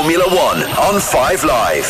Formula One on 5 Live.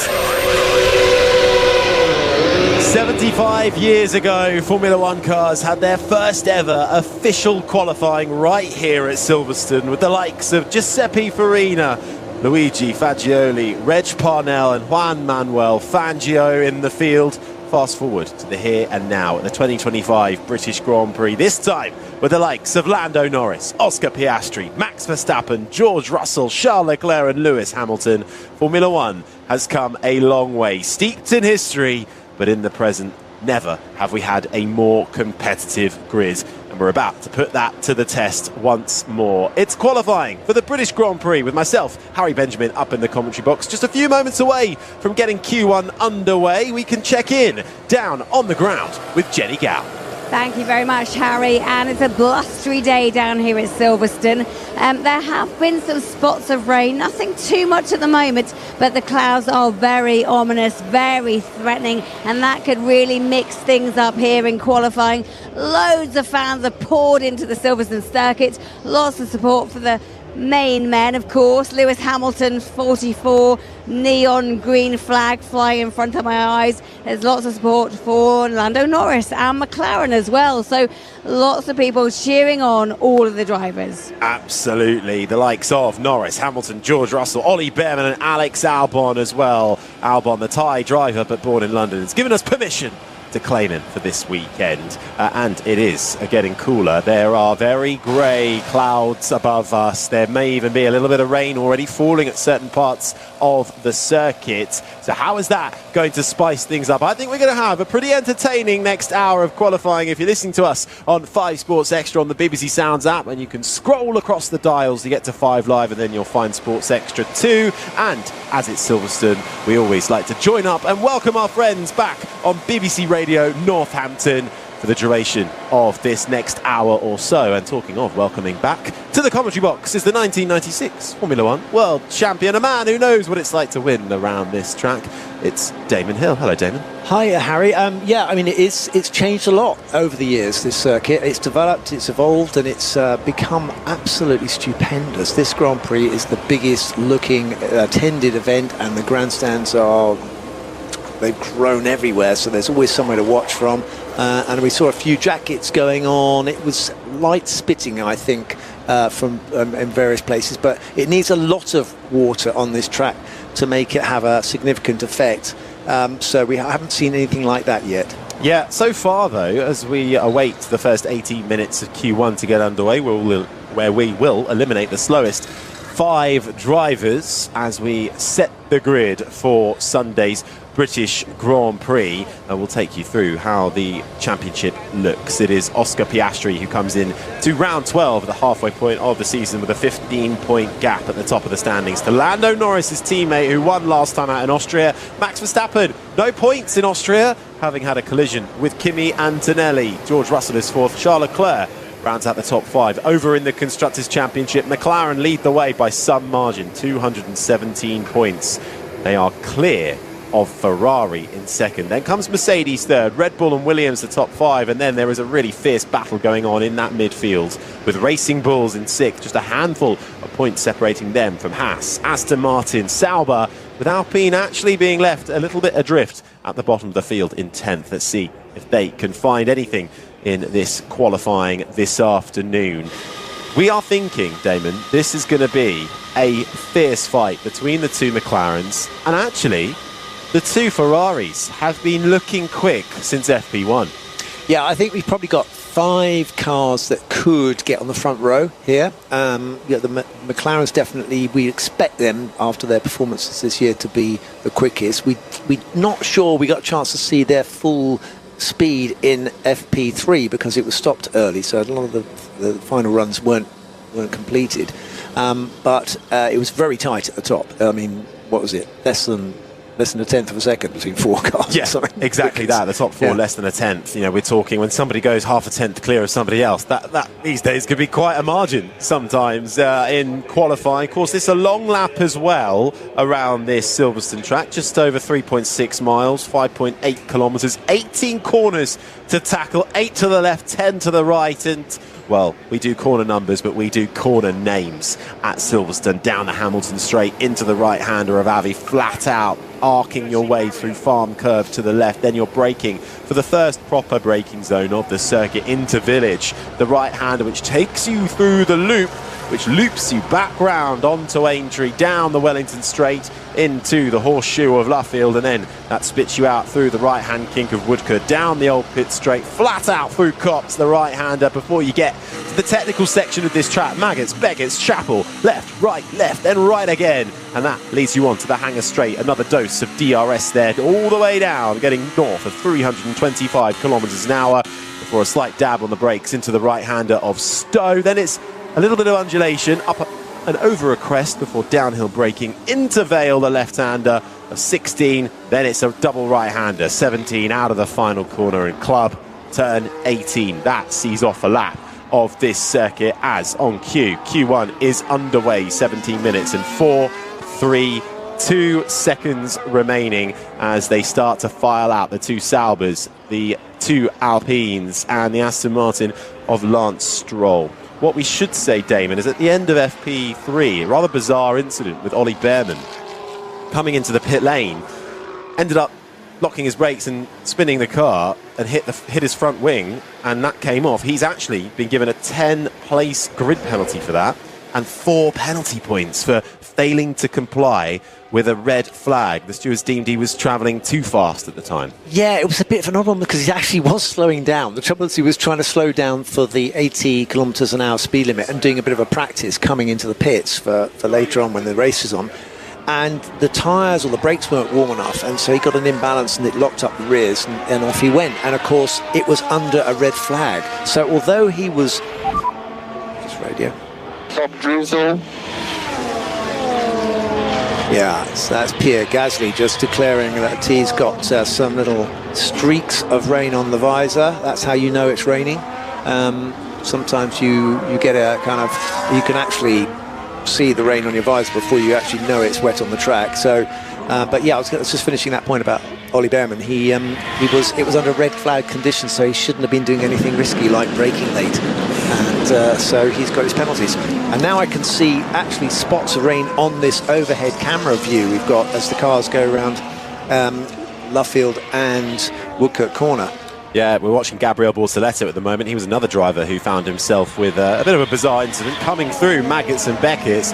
75 years ago, Formula One cars had their first ever official qualifying right here at Silverstone with the likes of Giuseppe Farina, Luigi Fagioli, Reg Parnell and Juan Manuel Fangio in the field. Fast forward to the here and now at the 2025 British Grand Prix, this time with the likes of Lando Norris, Oscar Piastri, Max Verstappen, George Russell, Charles Leclerc and Lewis Hamilton. Formula One has come a long way, steeped in history, but in the present, never have we had a more competitive grid. And we're about to put that to the test once more. It's qualifying for the British Grand Prix with myself, Harry Benjamin, up in the commentary box. Just a few moments away from getting Q1 underway. We can check in down on the ground with Jenny Gow. Thank you very much, Harry. And it's a blustery day down here at Silverstone. There have been some spots of rain, nothing too much at the moment, but the clouds are very ominous, very threatening, and that could really mix things up here in qualifying. Loads of fans have poured into the Silverstone circuit, lots of support for the main men, of course. Lewis Hamilton, 44, neon green flag flying in front of my eyes. There's lots of support for Lando Norris and McLaren as well, so lots of people cheering on all of the drivers. Absolutely, the likes of Norris, Hamilton, George Russell, Ollie Behrman and Alex Albon as well. Albon, the Thai driver but born in London, has given us permission to claim him for this weekend, and it is getting cooler. There are very grey clouds above us. There may even be a little bit of rain already falling at certain parts of the circuit. So how is that going to spice things up? I think we're going to have a pretty entertaining next hour of qualifying. If you're listening to us on 5 Sports Extra on the BBC Sounds app, and you can scroll across the dials to get to 5 Live, and then you'll find Sports Extra 2. And as it's Silverstone, we always like to join up and welcome our friends back on BBC Radio Northampton for the duration of this next hour or so. And talking of welcoming back to the commentary box is the 1996 Formula One World Champion, a man who knows what it's like to win around this track. It's Damon Hill. Hello, Damon. Hi, Harry. Yeah, I mean, it's changed a lot over the years, this circuit. It's developed, it's evolved, and it's become absolutely stupendous. This Grand Prix is the biggest looking attended event, and the grandstands they've grown everywhere, so there's always somewhere to watch from. And we saw a few jackets going on. It was light spitting, I think, from in various places, but it needs a lot of water on this track to make it have a significant effect. So we haven't seen anything like that yet. Yeah, so far though, as we await the first 18 minutes of Q1 to get underway, where we will eliminate the slowest 5 drivers as we set the grid for Sunday's British Grand Prix, and we'll take you through how the championship looks. It is Oscar Piastri who comes in to round 12 at the halfway point of the season with a 15-point gap at the top of the standings to Lando Norris, his teammate who won last time out in Austria. Max Verstappen, no points in Austria, having had a collision with Kimi Antonelli. George Russell is 4th. Charles Leclerc rounds out the top 5. Over in the Constructors' Championship, McLaren lead the way by some margin, 217 points. They are clear of Ferrari in 2nd. Then comes Mercedes 3rd, Red Bull and Williams the top 5, and then there is a really fierce battle going on in that midfield with Racing Bulls in 6th, just a handful of points separating them from Haas, Aston Martin, Sauber, with Alpine actually being left a little bit adrift at the bottom of the field in 10th. Let's see if they can find anything in this qualifying this afternoon. We are thinking, Damon, this is going to be a fierce fight between the 2 McLarens, and actually the 2 Ferraris have been looking quick since FP1. Yeah, I think we've probably got 5 cars that could get on the front row here. Yeah, the McLarens definitely, we expect them after their performances this year to be the quickest. We're not sure we got a chance to see their full speed in FP3 because it was stopped early, so a lot of the final runs weren't completed. But it was very tight at the top. I mean, what was it? Less than a tenth of a second between 4 cars. Yeah, exactly that. The top 4 less than a tenth. You know, we're talking when somebody goes half a tenth clear of somebody else. That these days could be quite a margin sometimes in qualifying. Of course, it's a long lap as well around this Silverstone track, just over 3.6 miles, 5.8 kilometres, 18 corners to tackle, 8 to the left, 10 to the right, and Well, we do corner numbers, but we do corner names at Silverstone. Down the Hamilton straight into the right-hander of Avi, flat out, arcing your way through Farm Curve to the left. Then you're braking for the first proper braking zone of the circuit into Village. The right-hander which takes you through the loop, which loops you back round onto Aintree, down the Wellington Straight into the horseshoe of Luffield, and then that spits you out through the right-hand kink of Woodcote, down the Old Pit Straight, flat out through Copse, the right-hander, before you get to the technical section of this track. Maggots, Beggarts, Chapel, left, then right again, and that leads you on to the Hanger Straight. Another dose of DRS there, all the way down, getting north of 325 kilometres an hour before a slight dab on the brakes into the right-hander of Stowe. Then it's a little bit of undulation up and over a crest before downhill braking into Vale, the left-hander of 16. Then it's a double right-hander, 17 out of the final corner in Club, turn 18. That sees off a lap of this circuit as on cue. Q1 is underway, 17 minutes and 4.32 seconds remaining as they start to file out the two Saubers, the two Alpines and the Aston Martin of Lance Stroll. What we should say, Damon, is at the end of FP3, a rather bizarre incident with Ollie Behrman coming into the pit lane, ended up locking his brakes and spinning the car and hit his front wing, and that came off. He's actually been given a 10-place grid penalty for that and 4 penalty points for failing to comply with a red flag. The stewards deemed he was travelling too fast at the time. Yeah, it was a bit of an odd one because he actually was slowing down. The trouble is he was trying to slow down for the 80 kilometres an hour speed limit and doing a bit of a practice coming into the pits for later on when the race is on. And the tyres or the brakes weren't warm enough, and so he got an imbalance and it locked up the rears, and off he went. And of course, it was under a red flag. So although he was... Just radio. Stop drizzle. Yeah, so that's Pierre Gasly just declaring that he's got some little streaks of rain on the visor. That's how you know it's raining. Sometimes you get a kind of... You can actually see the rain on your visor before you actually know it's wet on the track. So, but yeah, I was just finishing that point about Ollie Behrman. It was under red flag conditions, so he shouldn't have been doing anything risky like braking late. And so he's got his penalties. And now I can see actually spots of rain on this overhead camera view we've got as the cars go around Luffield and Woodcote Corner. Yeah, we're watching Gabriel Bortoleto at the moment. He was another driver who found himself with a bit of a bizarre incident coming through Maggots and Beckett's.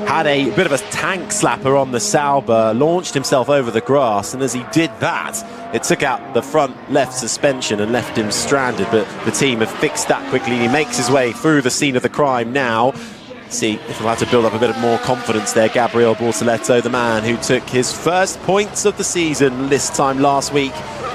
Had a bit of a tank slapper on the Sauber, launched himself over the grass, and as he did that, it took out the front left suspension and left him stranded. But the team have fixed that quickly. He makes his way through the scene of the crime now. See if he'll have to build up a bit more confidence there. Gabriel Bortoleto, the man who took his first points of the season this time last week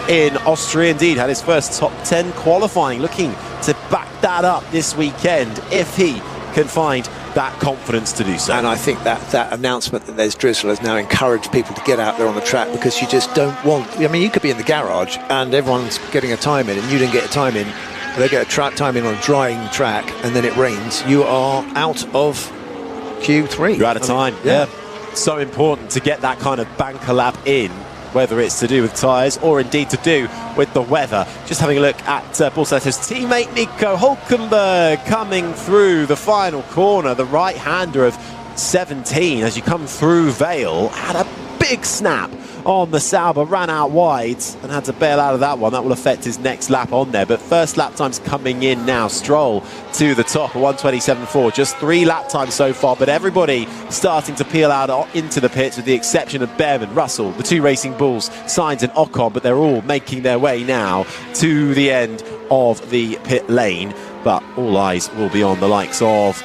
in Austria. Indeed, had his first top 10 qualifying, looking to back that up this weekend if he can find that confidence to do so. And I think that announcement that there's drizzle has now encouraged people to get out there on the track, because you just don't want... I mean, you could be in the garage and everyone's getting a time in and you didn't get a time in. They get a time in on a drying track and then it rains. You are out of Q3. You're out of time, yeah. So important to get that kind of banker lap in, whether it's to do with tyres or indeed to do with the weather. Just having a look at Bortoleto's teammate Nico Hülkenberg coming through the final corner, the right-hander of 17 as you come through Vale, had a big snap on the Sauber, ran out wide and had to bail out of that one. That will affect his next lap on there, but first lap times coming in now. Stroll to the top, a 1:27.4, just 3 lap times so far, but everybody starting to peel out into the pits with the exception of Behrman, Russell, the 2 Racing Bulls, Sainz and Ocon, but they're all making their way now to the end of the pit lane. But all eyes will be on the likes of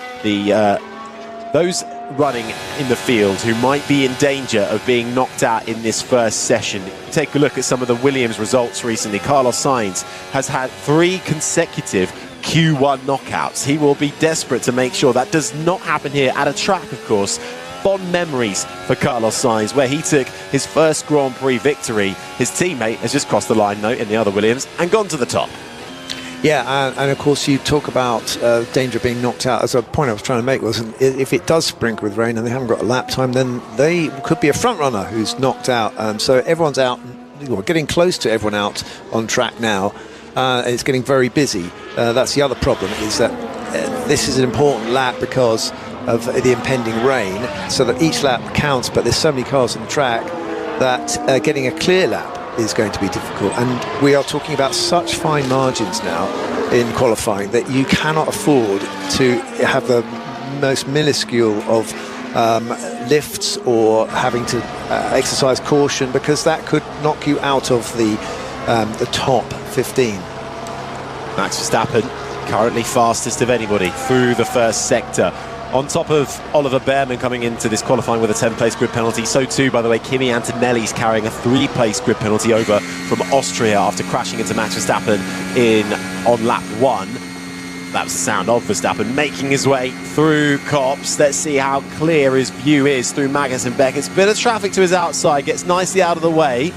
those running in the field who might be in danger of being knocked out in this first session. Take a look at some of the Williams results recently. Carlos Sainz has had 3 consecutive Q1 knockouts. He will be desperate to make sure that does not happen here at a track, of course. Fond memories for Carlos Sainz, where he took his first Grand Prix victory. His teammate has just crossed the line, though, in the other Williams and gone to the top. Yeah, and of course you talk about danger of being knocked out. As a point I was trying to make was, if it does sprinkle with rain and they haven't got a lap time, then they could be a front runner who's knocked out. So everyone's out, we're getting close to everyone out on track now. It's getting very busy. That's the other problem, is that this is an important lap because of the impending rain, so that each lap counts, but there's so many cars on the track that getting a clear lap is going to be difficult, and we are talking about such fine margins now in qualifying that you cannot afford to have the most minuscule of lifts or having to exercise caution, because that could knock you out of the top 15. Max Verstappen currently fastest of anybody through the first sector, on top of Oliver Bearman coming into this qualifying with a 10-place grid penalty. So too, by the way, Kimi Antonelli's carrying a 3-place grid penalty over from Austria after crashing into Max Verstappen on lap 1. That was the sound of Verstappen making his way through Copse. Let's see how clear his view is through Magnussen Beckett's bit of traffic to his outside, gets nicely out of the way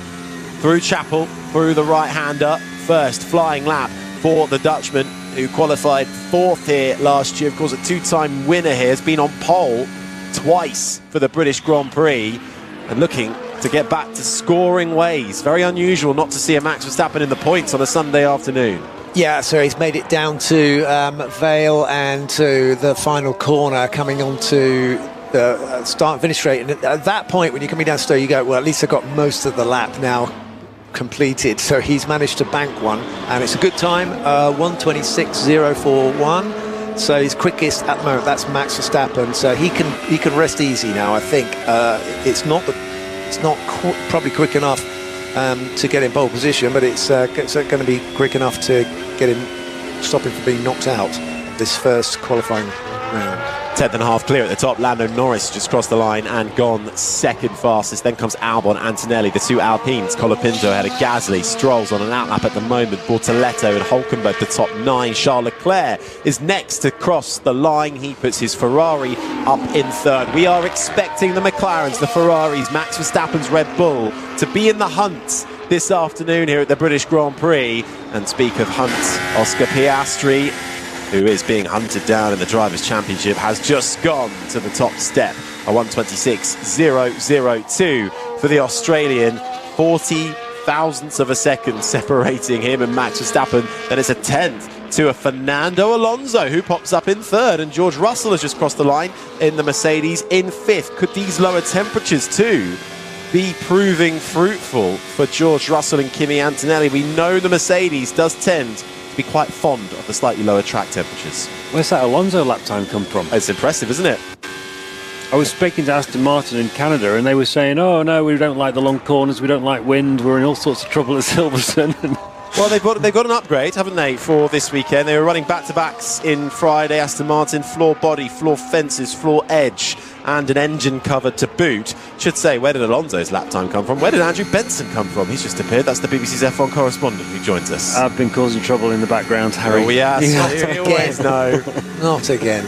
through Chapel, through the right-hander. First flying lap for the Dutchman, who qualified 4th here last year. Of course, a 2-time winner here, has been on pole twice for the British Grand Prix and looking to get back to scoring ways. Very unusual not to see a Max Verstappen in the points on a Sunday afternoon. Yeah, so he's made it down to Vale and to the final corner, coming on to the start and finish straight. And at that point, when you're coming down slow, you go, well, at least I got most of the lap now completed. So he's managed to bank one, and it's a good time, 1:26.041. So he's quickest at the moment. That's Max Verstappen. So he can rest easy now. I think it's not probably quick enough to get in pole position, but it's going to be quick enough to get him, stop him from being knocked out this first qualifying round. 10th and a half clear at the top. Lando Norris just crossed the line and gone second fastest. Then comes Albon, Antonelli, the two Alpines. Colapinto ahead of Gasly. Stroll's on an outlap at the moment. Bortoletto and Hulkenberg the top 9. Charles Leclerc is next to cross the line. He puts his Ferrari up in 3rd. We are expecting the McLarens, the Ferraris, Max Verstappen's Red Bull to be in the hunt this afternoon here at the British Grand Prix. And speak of hunt, Oscar Piastri, who is being hunted down in the Drivers' Championship, has just gone to the top step. A 1:26.002 for the Australian. 40 thousandths of a second separating him and Max Verstappen. Then it's a 10th to a Fernando Alonso, who pops up in 3rd. And George Russell has just crossed the line in the Mercedes in 5th. Could these lower temperatures too be proving fruitful for George Russell and Kimi Antonelli? We know the Mercedes does tend to be quite fond of the slightly lower track temperatures. Where's that Alonso lap time come from? It's impressive, isn't it? I was speaking to Aston Martin in Canada, and they were saying, oh no, we don't like the long corners, we don't like wind, we're in all sorts of trouble at Silverstone. Well, they've got an upgrade, haven't they, for this weekend? They were running back-to-backs in Friday. Aston Martin, floor body, floor fences, floor edge, and an engine cover to boot. Should say, where did Alonso's lap time come from? Where did Andrew Benson come from? He's just appeared. That's the BBC's F1 correspondent who joins us. I've been causing trouble in the background, Harry. Oh, yes. We always know. Not again.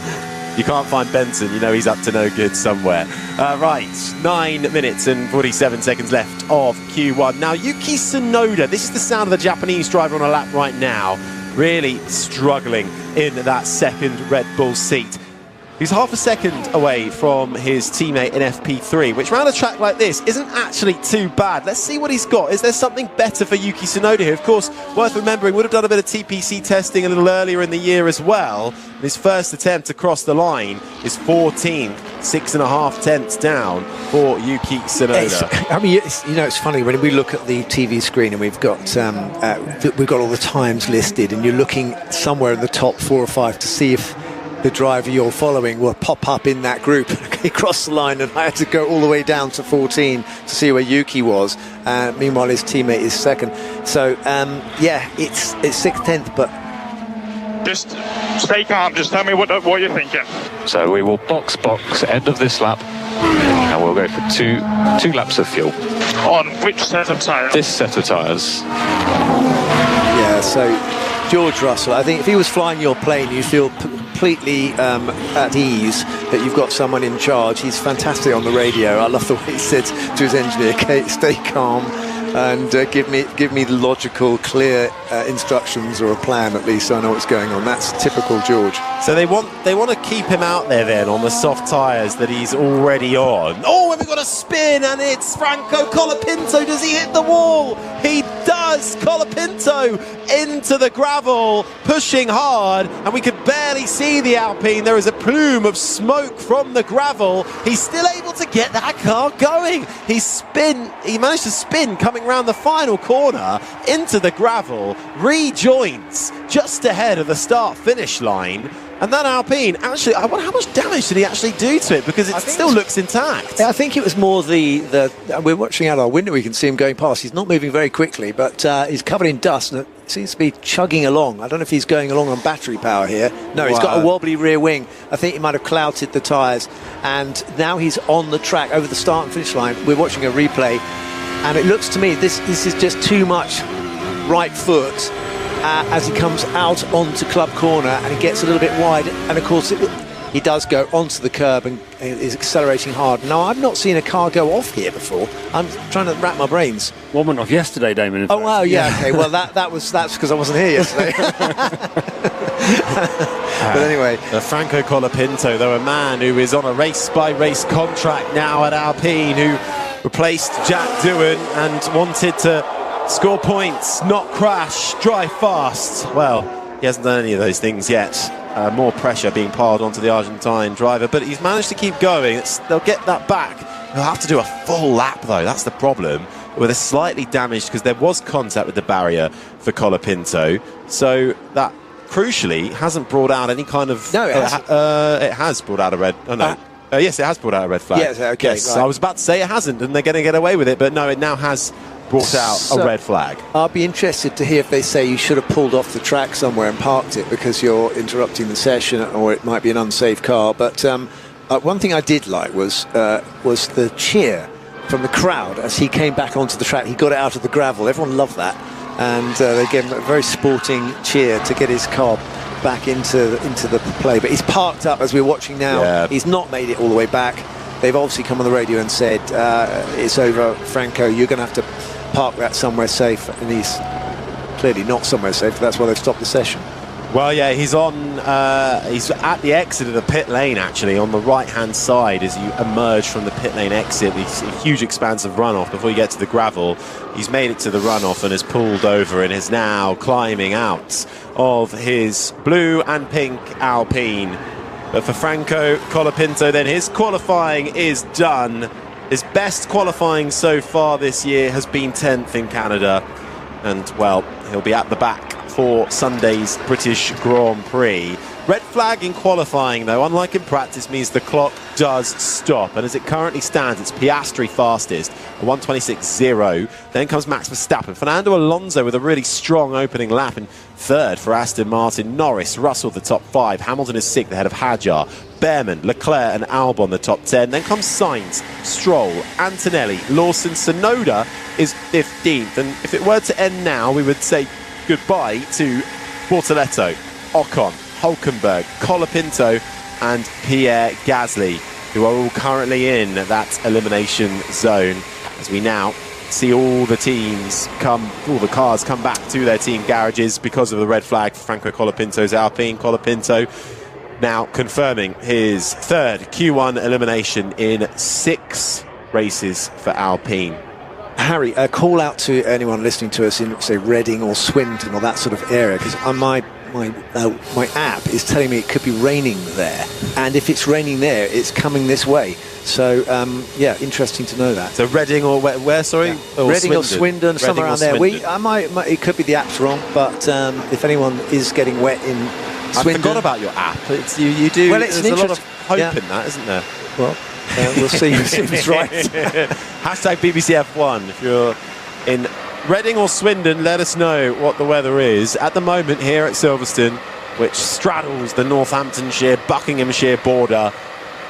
You can't find Benson, you know he's up to no good somewhere. Right, 9 minutes and 47 seconds left of Q1. Now, Yuki Tsunoda, this is the sound of the Japanese driver on a lap right now, really struggling in that second Red Bull seat. He's half a second away from his teammate in FP3, which round a track like this isn't actually too bad. Let's see what he's got. Is there something better for Yuki Tsunoda here? Of course, worth remembering, would have done a bit of TPC testing a little earlier in the year as well. His first attempt to cross the line is 14th, 6.5 tenths down for Yuki Tsunoda. It's funny when we look at the TV screen and we've got all the times listed, and you're looking somewhere in the top 4 or 5 to see if the driver you're following will pop up in that group. He crossed the line, and I had to go all the way down to 14 to see where Yuki was. Meanwhile, his teammate is 2nd. So, it's 6th, 10th, but... Just stay calm. Just tell me what you're thinking. So we will box end of this lap, and we'll go for two laps of fuel. On which set of tyres? This set of tyres. Yeah, so George Russell, I think if he was flying your plane, you feel completely at ease that you've got someone in charge. He's fantastic on the radio. I love the way he says to his engineer, "Okay, stay calm and give me the logical, clear instructions, or a plan at least, so I know what's going on." That's typical George. So they want to keep him out there then on the soft tyres that he's already on. Oh, and we've got a spin, and it's Franco Colapinto. Does he hit the wall? He does. does. Colapinto into the gravel, pushing hard, and we could barely see the Alpine. There is a plume of smoke from the gravel. He's still able to get that car going. He managed to spin coming around the final corner into the gravel, rejoins just ahead of the start-finish line. And that Alpine, actually, I wonder how much damage did he actually do to it, because it still looks intact. I think it was more we're watching out our window, we can see him going past. He's not moving very quickly, but he's covered in dust and it seems to be chugging along. I don't know if he's going along on battery power here. No, he's got a wobbly rear wing. I think he might have clouted the tyres, and now he's on the track over the start and finish line. We're watching a replay, and it looks to me this is just too much right foot as he comes out onto Club Corner, and he gets a little bit wide, and of course he does go onto the curb and is accelerating hard. Now, I've not seen a car go off here before. I'm trying to wrap my brains. One went off yesterday, Damon. In Oh, fact. wow, yeah, okay. Well, that's because I wasn't here yesterday. But anyway. Franco Colapinto, though, a man who is on a race-by-race contract now at Alpine, who replaced Jack Doohan and wanted to score points, not crash, drive fast. Well, he hasn't done any of those things yet. More pressure being piled onto the Argentine driver, but he's managed to keep going. They'll get that back. He'll have to do a full lap, though. That's the problem. With a slightly damaged, because there was contact with the barrier for Colapinto. So that, crucially, hasn't brought out any kind of... No, it hasn't. It has brought out a red... Oh, no. Yes, it has brought out a red flag. Yes, okay. Yes, right. I was about to say it hasn't, and they're going to get away with it, but no, it now has brought out a red flag. I'll be interested to hear if they say you should have pulled off the track somewhere and parked it because you're interrupting the session, or it might be an unsafe car. But one thing I did like was the cheer from the crowd as he came back onto the track. He got it out of the gravel. Everyone loved that, and they gave him a very sporting cheer to get his car back into the play. But he's parked up as we're watching now. Yeah. He's not made it all the way back. They've obviously come on the radio and said, it's over, Franco, you're going to have to park that somewhere safe. And he's clearly not somewhere safe. That's why they've stopped the session. Well, yeah, he's at the exit of the pit lane, actually, on the right-hand side as you emerge from the pit lane exit. This huge expanse of runoff before you get to the gravel. He's made it to the runoff and has pulled over and is now climbing out of his blue and pink Alpine. But for Franco Colapinto, then, his qualifying is done. His best qualifying so far this year has been 10th in Canada. And, well, he'll be at the back for Sunday's British Grand Prix. Red flag in qualifying, though, unlike in practice, means the clock does stop. And as it currently stands, it's Piastri fastest, a 1:26.0. Then comes Max Verstappen. Fernando Alonso with a really strong opening lap in third for Aston Martin. Norris, Russell, the top 5. Hamilton is 6th ahead of Hadjar. Behrman, Leclerc and Albon, the top 10. Then comes Sainz, Stroll, Antonelli, Lawson. Tsunoda is 15th. And if it were to end now, we would say goodbye to Bortoleto, Ocon, Hulkenberg, Colapinto and Pierre Gasly, who are all currently in that elimination zone, as we now see all the cars come back to their team garages because of the red flag for Franco Colapinto's Alpine. Colapinto now confirming his third Q1 elimination in 6 races for Alpine. Harry, a call out to anyone listening to us in, say, Reading or Swindon or that sort of area, because on my app is telling me it could be raining there, and if it's raining there, it's coming this way. So yeah, interesting to know that. So Reading or where? Sorry, yeah. Or Reading Swindon. Or Swindon, somewhere around there. It could be the app's wrong, but if anyone is getting wet in Swindon, I forgot about your app. You do. Well, there's a lot of hope in that, isn't there? Well, we'll see if it's right. Hashtag BBC F1 if you're in Reading or Swindon. Let us know what the weather is at the moment here at Silverstone, which straddles the Northamptonshire Buckinghamshire border.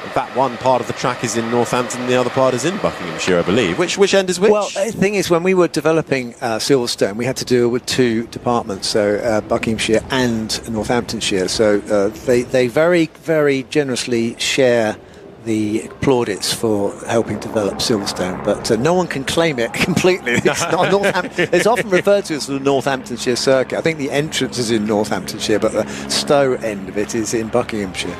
In fact, one part of the track is in Northampton, the other part is in Buckinghamshire, I believe. Which end is which? Well, the thing is, when we were developing Silverstone, we had to deal with 2 departments, so Buckinghamshire and Northamptonshire. So they very, very generously share the plaudits for helping develop Silverstone, but no one can claim it completely. It's not it's often referred to as the Northamptonshire circuit. I think the entrance is in Northamptonshire, but the Stowe end of it is in Buckinghamshire.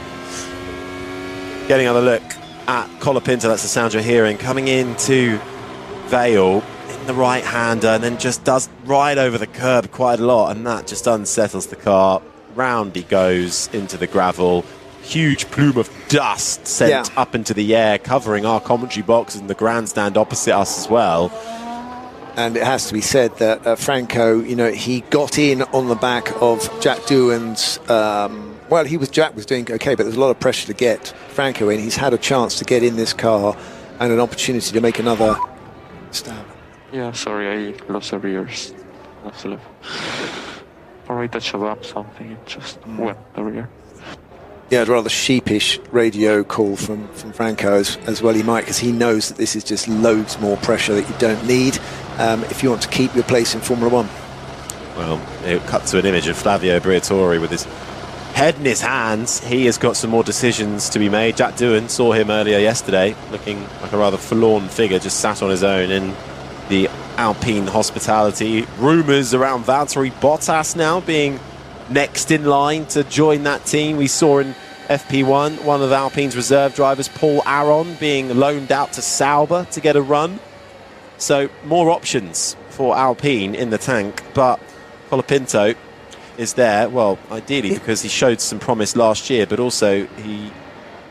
Getting another look at Colapinto, that's the sound you're hearing, coming into Vale. in the right-hander and then just does ride over the curb quite a lot, and that just unsettles the car. Round he goes into the gravel. Huge plume of dust sent up into the air, covering our commentary box and the grandstand opposite us as well. And it has to be said that Franco, he got in on the back of Jack Doohan's. Jack was doing okay, but there's a lot of pressure to get Franco in. He's had a chance to get in this car and an opportunity to make another stab. Yeah, sorry, I lost the rears. Probably touched a lap, something. It just went the rear. Yeah, a rather sheepish radio call from Franco as well he might, because he knows that this is just loads more pressure that you don't need if you want to keep your place in Formula One. Well, it cut to an image of Flavio Briatore with his head in his hands. He has got some more decisions to be made. Jack Doohan saw him earlier yesterday, looking like a rather forlorn figure, just sat on his own in the Alpine hospitality. Rumours around Valtteri Bottas now being next in line to join that team. We saw in FP1 one of Alpine's reserve drivers, Paul Aron, being loaned out to Sauber to get a run. So more options for Alpine in the tank, but Colapinto is there, well, ideally because he showed some promise last year, but also he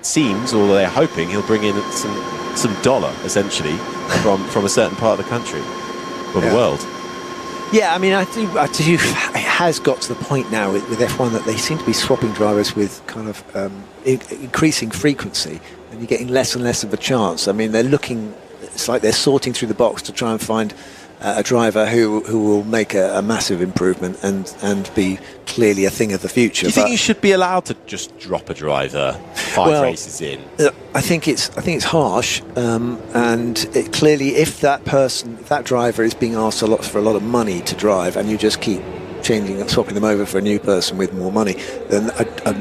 seems, or they're hoping, he'll bring in some dollar, essentially, from a certain part of the country or the world. Yeah, I mean, I do. It has got to the point now with F1 that they seem to be swapping drivers with kind of increasing frequency, and you're getting less and less of a chance. I mean, they're looking. It's like they're sorting through the box to try and find a driver who will make a massive improvement and be clearly a thing of the future. Do you think you should be allowed to just drop a driver 5 races in? I think it's harsh, and clearly if that driver is being asked for a lot of money to drive, and you just keep changing and swapping them over for a new person with more money, then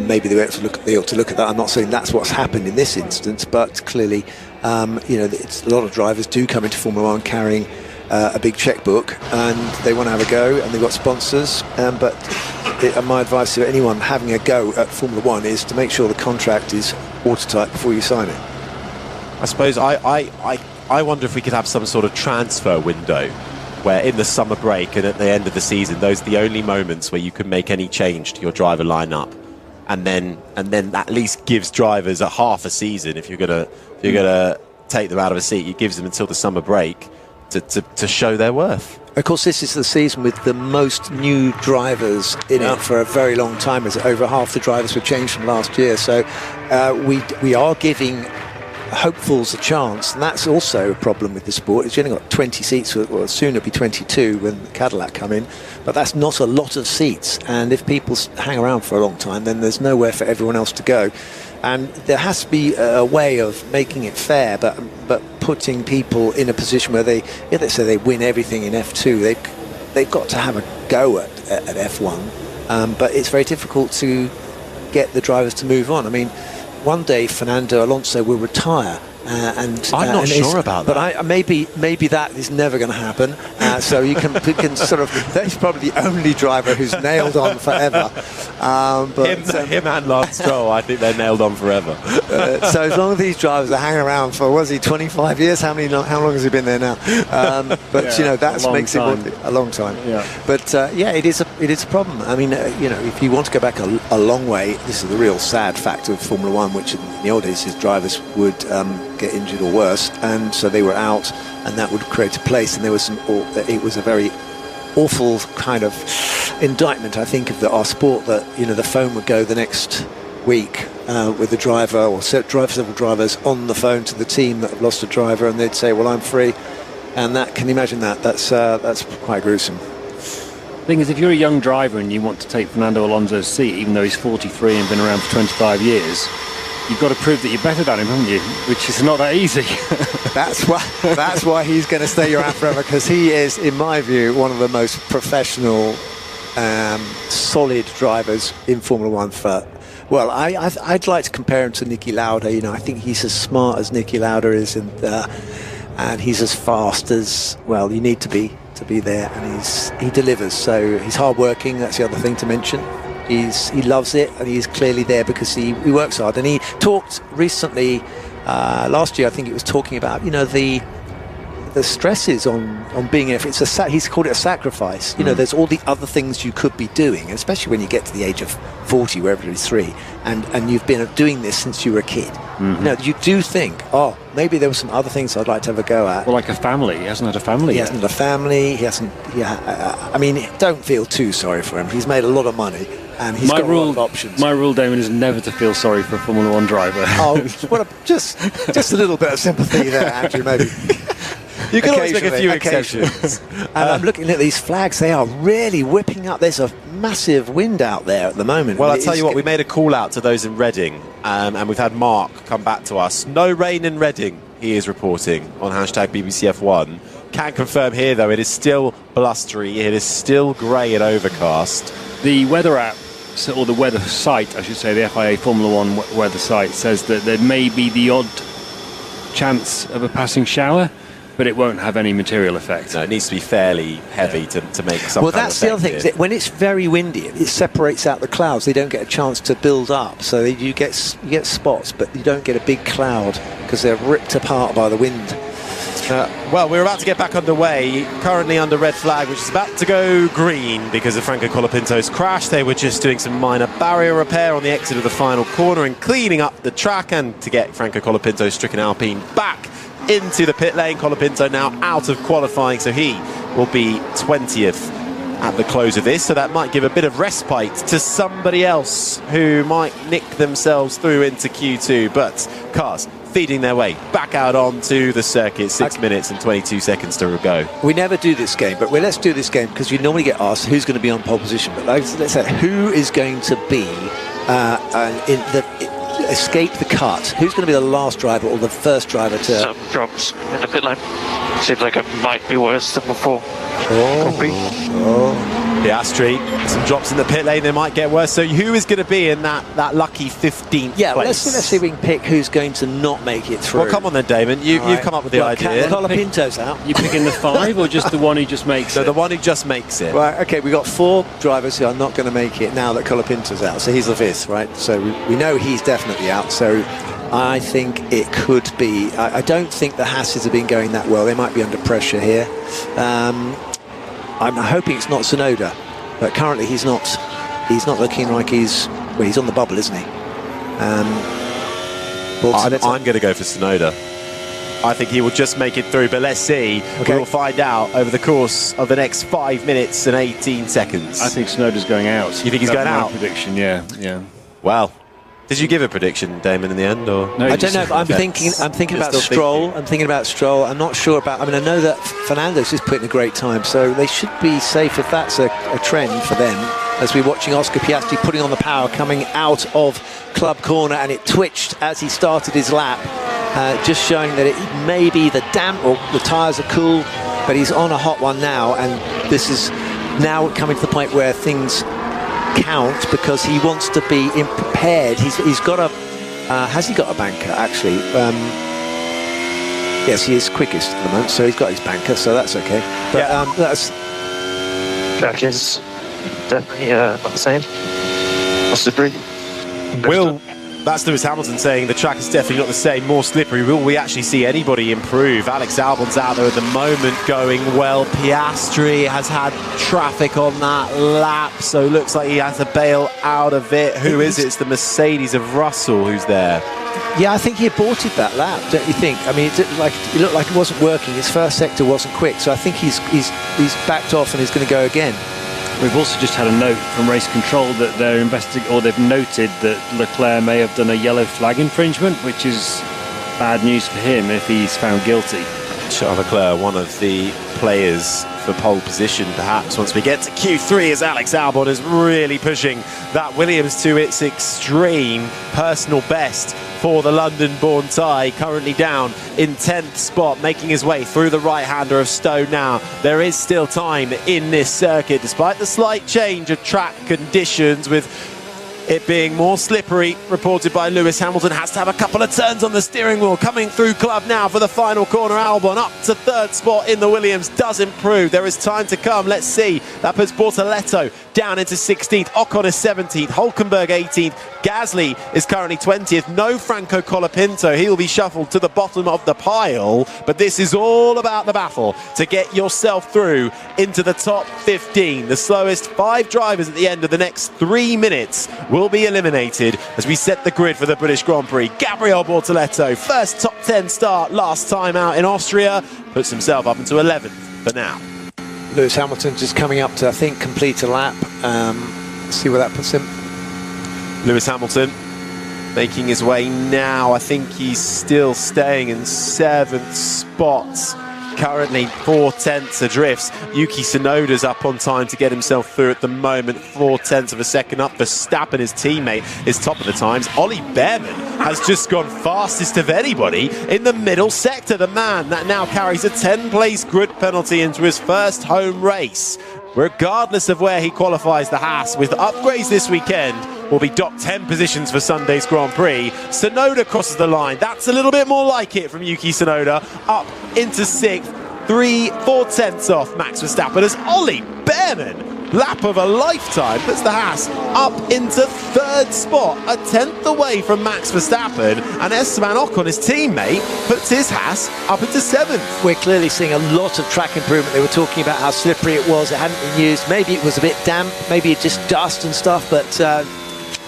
maybe they ought to look at that. I'm not saying that's what's happened in this instance, but clearly, it's a lot of drivers do come into Formula One carrying a big checkbook, and they want to have a go, and they've got sponsors. But my advice to anyone having a go at Formula One is to make sure the contract is watertight before you sign it. I suppose I wonder if we could have some sort of transfer window where in the summer break and at the end of the season, those are the only moments where you can make any change to your driver lineup, and then at least gives drivers a half a season. If you're gonna take them out of a seat, it gives them until the summer break to show their worth. Of course, this is the season with the most new drivers in it for a very long time. As over half the drivers were changed from last year, so we are giving hopefuls a chance, and that's also a problem with the sport. It's only got 20 seats, or soon it'll be 22 when the Cadillac come in, but that's not a lot of seats, and if people hang around for a long time, then there's nowhere for everyone else to go. And there has to be a way of making it fair, but putting people in a position where let's say they win everything in F2, they've got to have a go at F1, but it's very difficult to get the drivers to move on. I mean, one day Fernando Alonso will retire, and I'm not sure about that. But maybe that is never going to happen. So you can sort of. He's probably the only driver who's nailed on forever. Him and Lance Stroll, I think they're nailed on forever. So as long as these drivers are hanging around for 25 years? How long has he been there now? That makes it a long time. Yeah. But it is a problem. I mean, if you want to go back a long way, this is the real sad fact of Formula One, which in the old days his drivers would get injured or worse, and so they were out, and that would create a place, and there was it was a very awful kind of indictment, I think, of our sport, that the phone would go the next week with the driver or several drivers on the phone to the team that have lost a driver, and they'd say, well, I'm free, and that, can you imagine that? That's quite gruesome. The thing is, if you're a young driver and you want to take Fernando Alonso's seat, even though he's 43 and been around for 25 years, you've got to prove that you're better than him, haven't you? Which is not that easy. That's why he's going to stay around forever, because he is, in my view, one of the most professional, solid drivers in Formula One. I'd like to compare him to Niki Lauda. I think he's as smart as Niki Lauda is, and he's as fast as you need to be there, and he delivers. So he's hardworking. That's the other thing to mention. He loves it, and he's clearly there because he works hard. And he talked recently, last year I think it was talking about the the stresses on being, if it's he's called it a sacrifice. You know, there's all the other things you could be doing, especially when you get to the age of 40, wherever it is, 3, and you've been doing this since you were a kid. Now, you do think, oh, maybe there were some other things I'd like to have a go at. Well, like a family. He hasn't had a family He yet. hasn't had a family. He hasn't. Yeah, I mean, don't feel too sorry for him. He's made a lot of money, and he's got a lot of options. My rule, Damon, is never to feel sorry for a Formula 1 driver. Oh, well, just a little bit of sympathy there, Andrew, maybe. You can always make a few exceptions. And I'm looking at these flags. They are really whipping up. There's a massive wind out there at the moment. Well, I'll tell you what, we made a call out to those in Reading, and we've had Mark come back to us. No rain in Reading, he is reporting on hashtag BBCF1. Can confirm here, though, it is still blustery. It is still grey and overcast. The weather app, or the weather site, I should say, the FIA Formula 1 weather site, says that there may be the odd chance of a passing shower, but it won't have any material effect. No, it needs to be fairly heavy to make some Well, kind that's of the other thing. effect Is here. that when it's very windy, it separates out the clouds. They don't get a chance to build up. So you get spots, but you don't get a big cloud because they're ripped apart by the wind. Well, we're about to get back underway, currently under red flag, which is about to go green because of Franco Colapinto's crash. They were just doing some minor barrier repair on the exit of the final corner and cleaning up the track, and to get Franco Colapinto's stricken Alpine back into the pit lane. Colapinto now out of qualifying, so he will be 20th at the close of this, so that might give a bit of respite to somebody else who might nick themselves through into Q2, but cars feeding their way back out onto the circuit. 6 minutes and 22 seconds to go. We never do this game, but let's do this game because you normally get asked who's going to be on pole position. But let's say who is going to be escape the cut. Who's going to be the last driver or the first driver to... Some drops in the pit lane. Seems like it might be worse than before. Piastri, some drops in the pit lane, they might get worse. So who is going to be in that lucky 15th Yeah, well, place? let's see if we can pick who's going to not make it through. Well, come on then, Damon. You've come up with the idea. Colapinto's out. You picking the 5 or just the one who just makes So it? the one who just makes it. Right, okay, we've got 4 drivers who are not going to make it now that Colapinto's out. So he's the 5th, right? So we know he's definitely out. So I think it could be... I don't think the Hasses have been going that well. They might be under pressure here. I'm hoping it's not Tsunoda, but currently he's not looking like he's on the bubble, isn't he? I'm going to go for Tsunoda. I think he will just make it through, but let's see. Okay. We'll find out over the course of the next 5 minutes and 18 seconds. I think Tsunoda's going out. You think he's going That's my out? prediction, yeah. Well, did you give a prediction, Damon, in the end, or No, I don't know, but I'm Okay. thinking You're about still Stroll. thinking. I'm thinking about Stroll. I'm not sure about... I mean, I know that Fernando's just putting a great time, so they should be safe if that's a trend for them. As we're watching Oscar Piastri putting on the power, coming out of club corner, and it twitched as he started his lap, just showing that it may be the damp or the tyres are cool, but he's on a hot one now, and this is now coming to the point where things count because he wants to be prepared. He's got a... has he got a banker, actually? Yes, he is quickest at the moment, so he's got his banker, so that's okay. But that's... Track is definitely not the same. More slippery. That's Lewis Hamilton saying the track is definitely not the same, more slippery. Will we actually see anybody improve? Alex Albon's out there at the moment going well. Piastri has had traffic on that lap, so looks like he has to bail out of it. Who is it? It's the Mercedes of Russell who's there. Yeah, I think he aborted that lap, don't you think? I mean, it looked like it wasn't working. His first sector wasn't quick, so I think he's backed off and he's going to go again. We've also just had a note from Race Control that they've noted that Leclerc may have done a yellow flag infringement, which is bad news for him if he's found guilty. Charles Leclerc, one of the players for pole position, perhaps once we get to Q3, as Alex Albon is really pushing that Williams to its extreme personal best for the London-born Thai, currently down in 10th spot, making his way through the right-hander of Stowe now. There is still time in this circuit, despite the slight change of track conditions, with it being more slippery, reported by Lewis Hamilton. Has to have a couple of turns on the steering wheel. Coming through Club now for the final corner. Albon up to third spot in the Williams, does improve. There is time to come. Let's see. That puts Bortoleto down into 16th. Ocon is 17th. Hulkenberg 18th. Gasly is currently 20th. No Franco Colapinto. He'll be shuffled to the bottom of the pile. But this is all about the battle to get yourself through into the top 15. The slowest 5 drivers at the end of the next 3 minutes will be eliminated as we set the grid for the British Grand Prix. Gabriel Bortoleto, first top 10 start last time out in Austria, puts himself up into 11th for now. Lewis Hamilton just coming up to, I think, complete a lap. See where that puts him. Lewis Hamilton making his way now. I think he's still staying in 7th spot. Currently 4/10 adrift. Yuki Tsunoda's up on time to get himself through at the moment. 4/10 of a second up. Verstappen, his teammate, is top of the times. Ollie Behrman has just gone fastest of anybody in the middle sector. The man that now carries a 10-place grid penalty into his first home race. Regardless of where he qualifies the Haas, with upgrades this weekend, will be docked 10 positions for Sunday's Grand Prix. Tsunoda crosses the line. That's a little bit more like it from Yuki Tsunoda. Up into 6th, 3/4 off Max Verstappen as Ollie Behrman, lap of a lifetime, puts the Haas up into 3rd spot, a 10th away from Max Verstappen, and Esteban Ocon, his teammate, puts his Haas up into 7th. We're clearly seeing a lot of track improvement. They were talking about how slippery it was, it hadn't been used, maybe it was a bit damp, maybe it just dust and stuff, but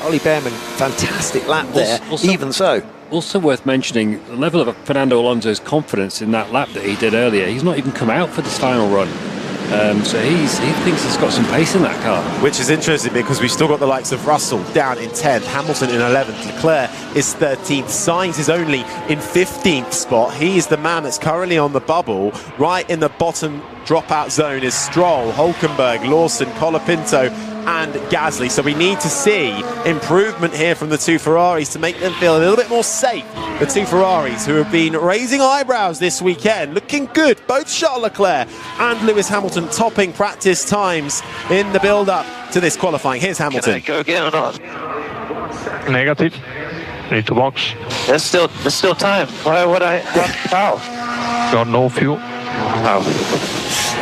Ollie Behrman, fantastic lap there, even so. Also worth mentioning the level of Fernando Alonso's confidence in that lap that he did earlier. He's not even come out for this final run. So he thinks he's got some pace in that car. Which is interesting because we've still got the likes of Russell down in 10th, Hamilton in 11th, Leclerc is 13th, Sainz is only in 15th spot. He is the man that's currently on the bubble. Right in the bottom dropout zone is Stroll, Hulkenberg, Lawson, Colapinto and Gasly. So we need to see improvement here from the 2 Ferraris to make them feel a little bit more safe. The 2 Ferraris who have been raising eyebrows this weekend, looking good. Both Charles Leclerc and Lewis Hamilton topping practice times in the build-up to this qualifying. Here's Hamilton. Can I go again or not? Negative. Need to box. There's still time. Why would I run foul? Got no fuel.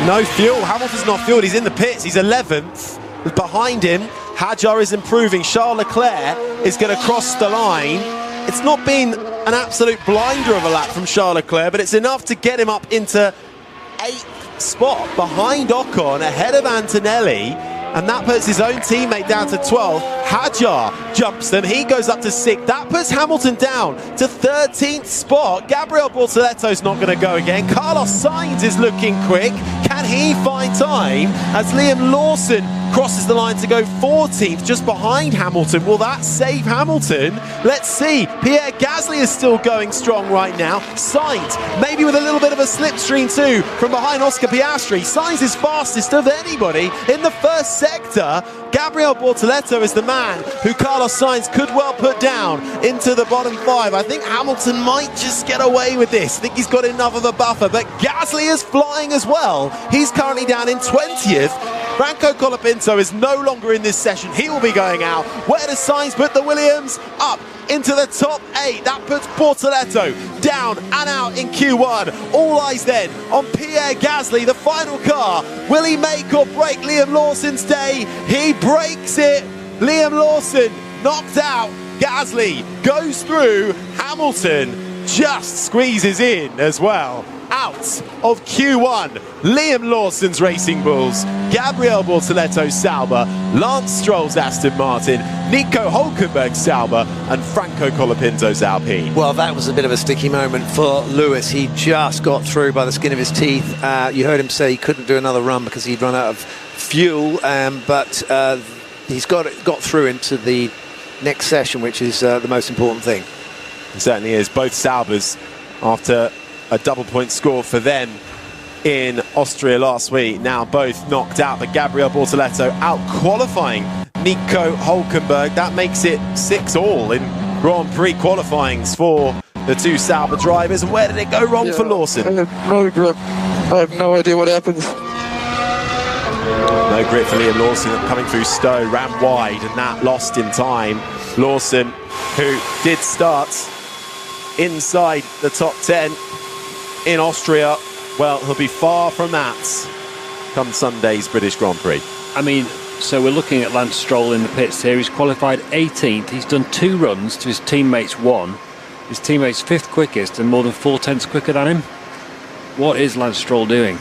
No fuel. Hamilton's not fueled. He's in the pits. He's 11th. Behind him, Hadjar is improving. Charles Leclerc is going to cross the line. It's not been an absolute blinder of a lap from Charles Leclerc, but it's enough to get him up into 8th spot behind Ocon, ahead of Antonelli, and that puts his own teammate down to 12th. Hadjar jumps them, he goes up to 6th. That puts Hamilton down to 13th spot. Gabriel Bortoletto's not going to go again. Carlos Sainz is looking quick. Can he find time as Liam Lawson crosses the line to go 14th, just behind Hamilton? Will that save Hamilton? Let's see. Pierre Gasly is still going strong right now. Sainz, maybe with a little bit of a slipstream too, from behind Oscar Piastri. Sainz is fastest of anybody in the first sector. Gabriel Bortoletto is the man who Carlos Sainz could well put down into the bottom 5. I think Hamilton might just get away with this. I think he's got enough of a buffer, but Gasly is flying as well. He's currently down in 20th. Franco Colapinto is no longer in this session. He will be going out. Where does Sainz put the Williams? Up into the top 8. That puts Bortoletto down and out in Q1. All eyes then on Pierre Gasly, the final car. Will he make or break Liam Lawson's day? He breaks it. Liam Lawson knocked out. Gasly goes through. Hamilton just squeezes in as well. Out of Q1, Liam Lawson's Racing Bulls, Gabriel Bortoletto Sauber, Lance Stroll's Aston Martin, Nico Hulkenberg Sauber, and Franco Colapinto's Alpine. Well, that was a bit of a sticky moment for Lewis. He just got through by the skin of his teeth. You heard him say he couldn't do another run because he'd run out of fuel, but he's got through into the next session, which is the most important thing. It certainly is. Both Saubers, after a double point score for them in Austria last week, now both knocked out, but Gabriel Bortoletto out qualifying Nico Hulkenberg. That makes it 6-all in Grand Prix qualifyings for the 2 Sauber drivers. And where did it go wrong for Lawson? I have no grip. I have no idea what happens. No grip for Liam Lawson coming through Stowe, ran wide, and that lost in time. Lawson, who did start inside the top 10 in Austria, well, he'll be far from that come Sunday's British Grand Prix. I mean, so we're looking at Lance Stroll in the pits here. He's qualified 18th. He's done 2 runs to his teammate's 1. His teammate's 5th quickest and more than 4/10 quicker than him. What is Lance Stroll doing?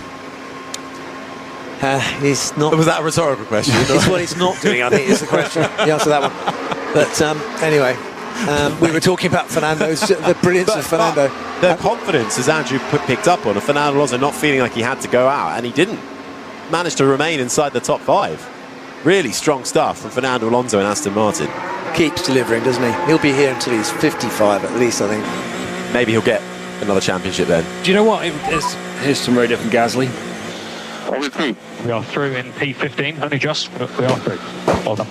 He's not. Was that a rhetorical question? It's what he's not doing, I think, is the question. The answer to that one. But anyway, we were talking about Fernando's, the brilliance of Fernando. The confidence, as Andrew picked up on, of Fernando Alonso not feeling like he had to go out, and he didn't. Managed to remain inside the top 5. Really strong stuff from Fernando Alonso and Aston Martin. Keeps delivering, doesn't he? He'll be here until he's 55 at least, I think. Maybe he'll get another championship then. Do you know what? Here's some radio from Gasly. We're through. We are through in P15, only just, but we are through. Well done.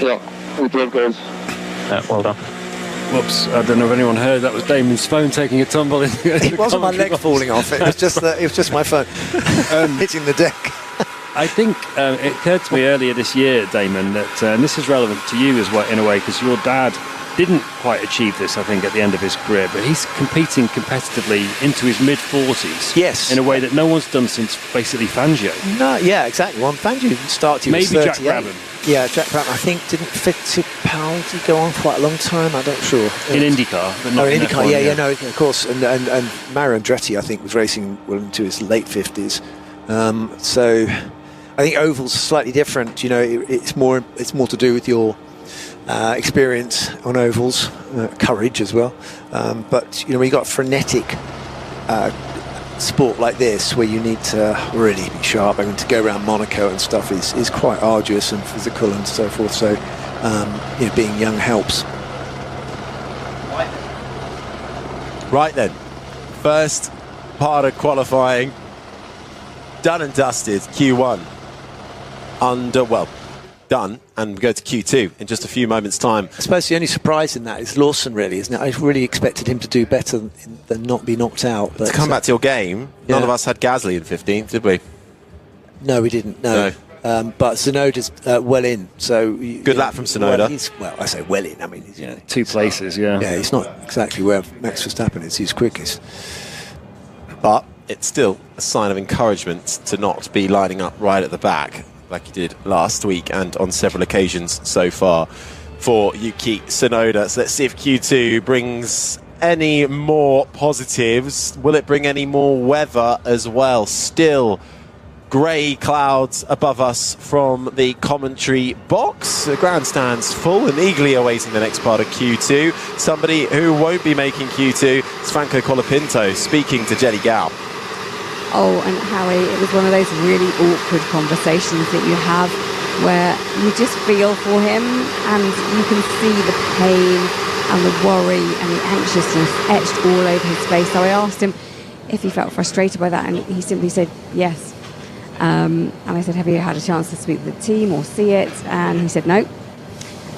Yeah, we did, guys. Well done. Whoops, I don't know if anyone heard, that was Damon's phone taking a tumble. It wasn't my leg falling off, it was just my phone hitting the deck. I think it occurred to me earlier this year, Damon, that, and this is relevant to you as well in a way, because your dad didn't quite achieve this, I think, at the end of his career, but he's competing competitively into his mid-40s. Yes. In a way that no one's done since basically Fangio. No, yeah, exactly. Well, Fangio didn't start till he was 38. Maybe Jack Brabham. Yeah, Jack Brabham. I think didn't Fittipaldi go on quite a long time? I'm not sure. In IndyCar, but not in IndyCar. F1, Yeah, no, of course. And Mario Andretti, I think, was racing well into his late 50s. So I think ovals are slightly different. You know, it's more to do with your experience on ovals, courage as well. But you know, when you got a frenetic sport like this, where you need to really be sharp, I mean, to go around Monaco and stuff is quite arduous and physical and so forth. So you know, being young helps. Right then, first part of qualifying done and dusted. Q1 done, and we go to Q2 in just a few moments' time. I suppose the only surprise in that is Lawson, really, isn't it? I really expected him to do better than not be knocked out. But to come back to your game, yeah. None of us had Gasly in 15th, did we? No, we didn't. No. But Tsunoda's well in, so good lap from Tsunoda. Well, I say well in. I mean, he's, 2 places. Yeah, he's not exactly where Max Verstappen is. He's quickest, but it's still a sign of encouragement to not be lining up right at the back like he did last week and on several occasions so far for Yuki Tsunoda. So let's see if Q2 brings any more positives. Will it bring any more weather as well? Still grey clouds above us from the commentary box. The grandstand's full and eagerly awaiting the next part of Q2. Somebody who won't be making Q2 is Franco Colapinto, speaking to Jenny Gow. Oh, and Harry, it was one of those really awkward conversations that you have where you just feel for him and you can see the pain and the worry and the anxiousness etched all over his face. So I asked him if he felt frustrated by that, and he simply said yes. And I said, have you had a chance to speak with the team or see it? And he said no.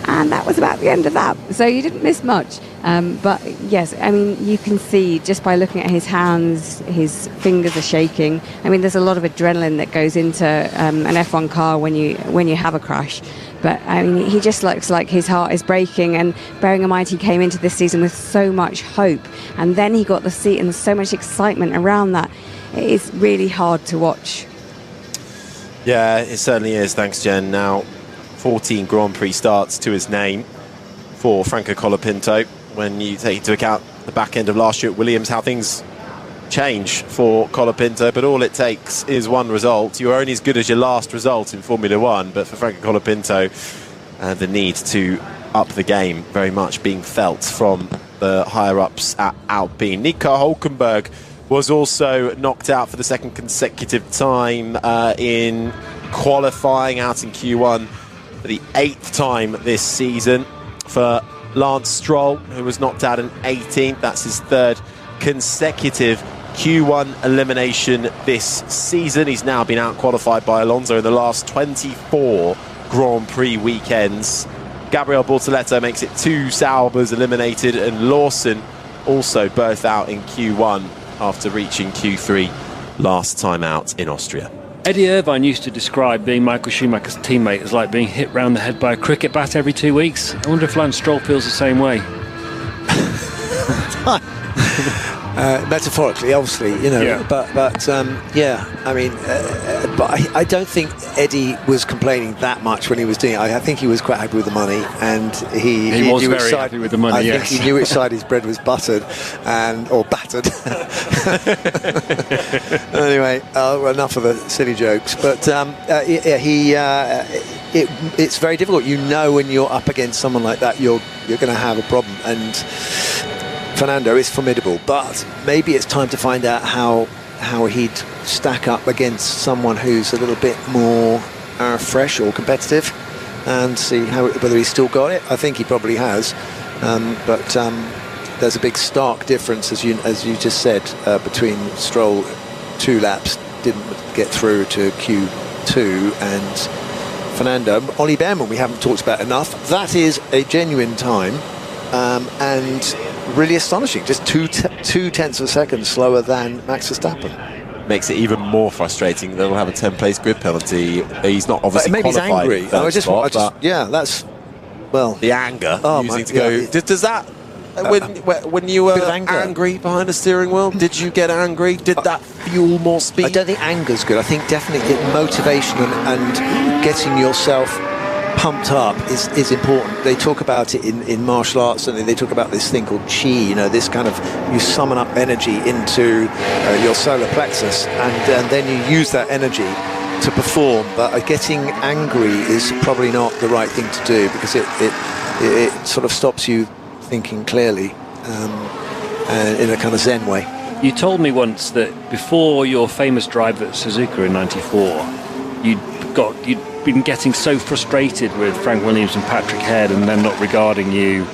And that was about the end of that. So you didn't miss much. But yes, I mean, you can see just by looking at his hands, his fingers are shaking. I mean, there's a lot of adrenaline that goes into an F1 car when you have a crash. But I mean, he just looks like his heart is breaking. And bearing in mind, he came into this season with so much hope. And then he got the seat and so much excitement around that. It is really hard to watch. Yeah, it certainly is. Thanks, Jen. Now, 14 Grand Prix starts to his name for Franco Colapinto. When you take into account the back end of last year at Williams, how things change for Colapinto, but all it takes is one result. You're only as good as your last result in Formula One, but for Franco Colapinto, the need to up the game very much being felt from the higher-ups at Alpine. Nico Hülkenberg was also knocked out for the second consecutive time in qualifying, out in Q1 for the 8th time this season. For Lance Stroll, who was knocked out in 18th, that's his 3rd consecutive Q1 elimination this season. He's now been out-qualified by Alonso in the last 24 Grand Prix weekends. Gabriel Bortoleto makes it 2 Saubers eliminated, and Lawson also both out in Q1 after reaching Q3 last time out in Austria. Eddie Irvine used to describe being Michael Schumacher's teammate as like being hit round the head by a cricket bat every 2 weeks. I wonder if Lance Stroll feels the same way. Metaphorically, obviously, Yeah. but I mean, but I don't think Eddie was complaining that much when he was doing it. I think he was quite happy with the money, and he was knew which very side, happy with the money. I Yes. think he knew which side his bread was buttered, or battered. Anyway, enough of the silly jokes. But it's very difficult. You know, when you're up against someone like that, you're going to have a problem. And Fernando is formidable, but maybe it's time to find out how he'd stack up against someone who's a little bit more fresh or competitive, and see whether he's still got it. I think he probably has, but there's a big stark difference, as you just said, between Stroll 2 laps didn't get through to Q2 and Fernando. Ollie Behrman we haven't talked about enough. That is a genuine time, and really astonishing, just 2/10 of a second slower than Max Verstappen. Makes it even more frustrating. They'll have a 10-place grid penalty. He's not obviously Maybe he's qualified. angry. That's well, the anger my- to go. yeah. Does that when you were bit of anger. angry behind the steering wheel? Did you get angry? Did that fuel more speed? I don't think anger's good. I think definitely motivation and getting yourself pumped up is important. They talk about it in martial arts, and they talk about this thing called chi, this kind of, you summon up energy into your solar plexus, and then you use that energy to perform. But getting angry is probably not the right thing to do, because it sort of stops you thinking clearly, in a kind of Zen way. You told me once that before your famous drive at Suzuka in '94, you'd been getting so frustrated with Frank Williams and Patrick Head, and them not regarding you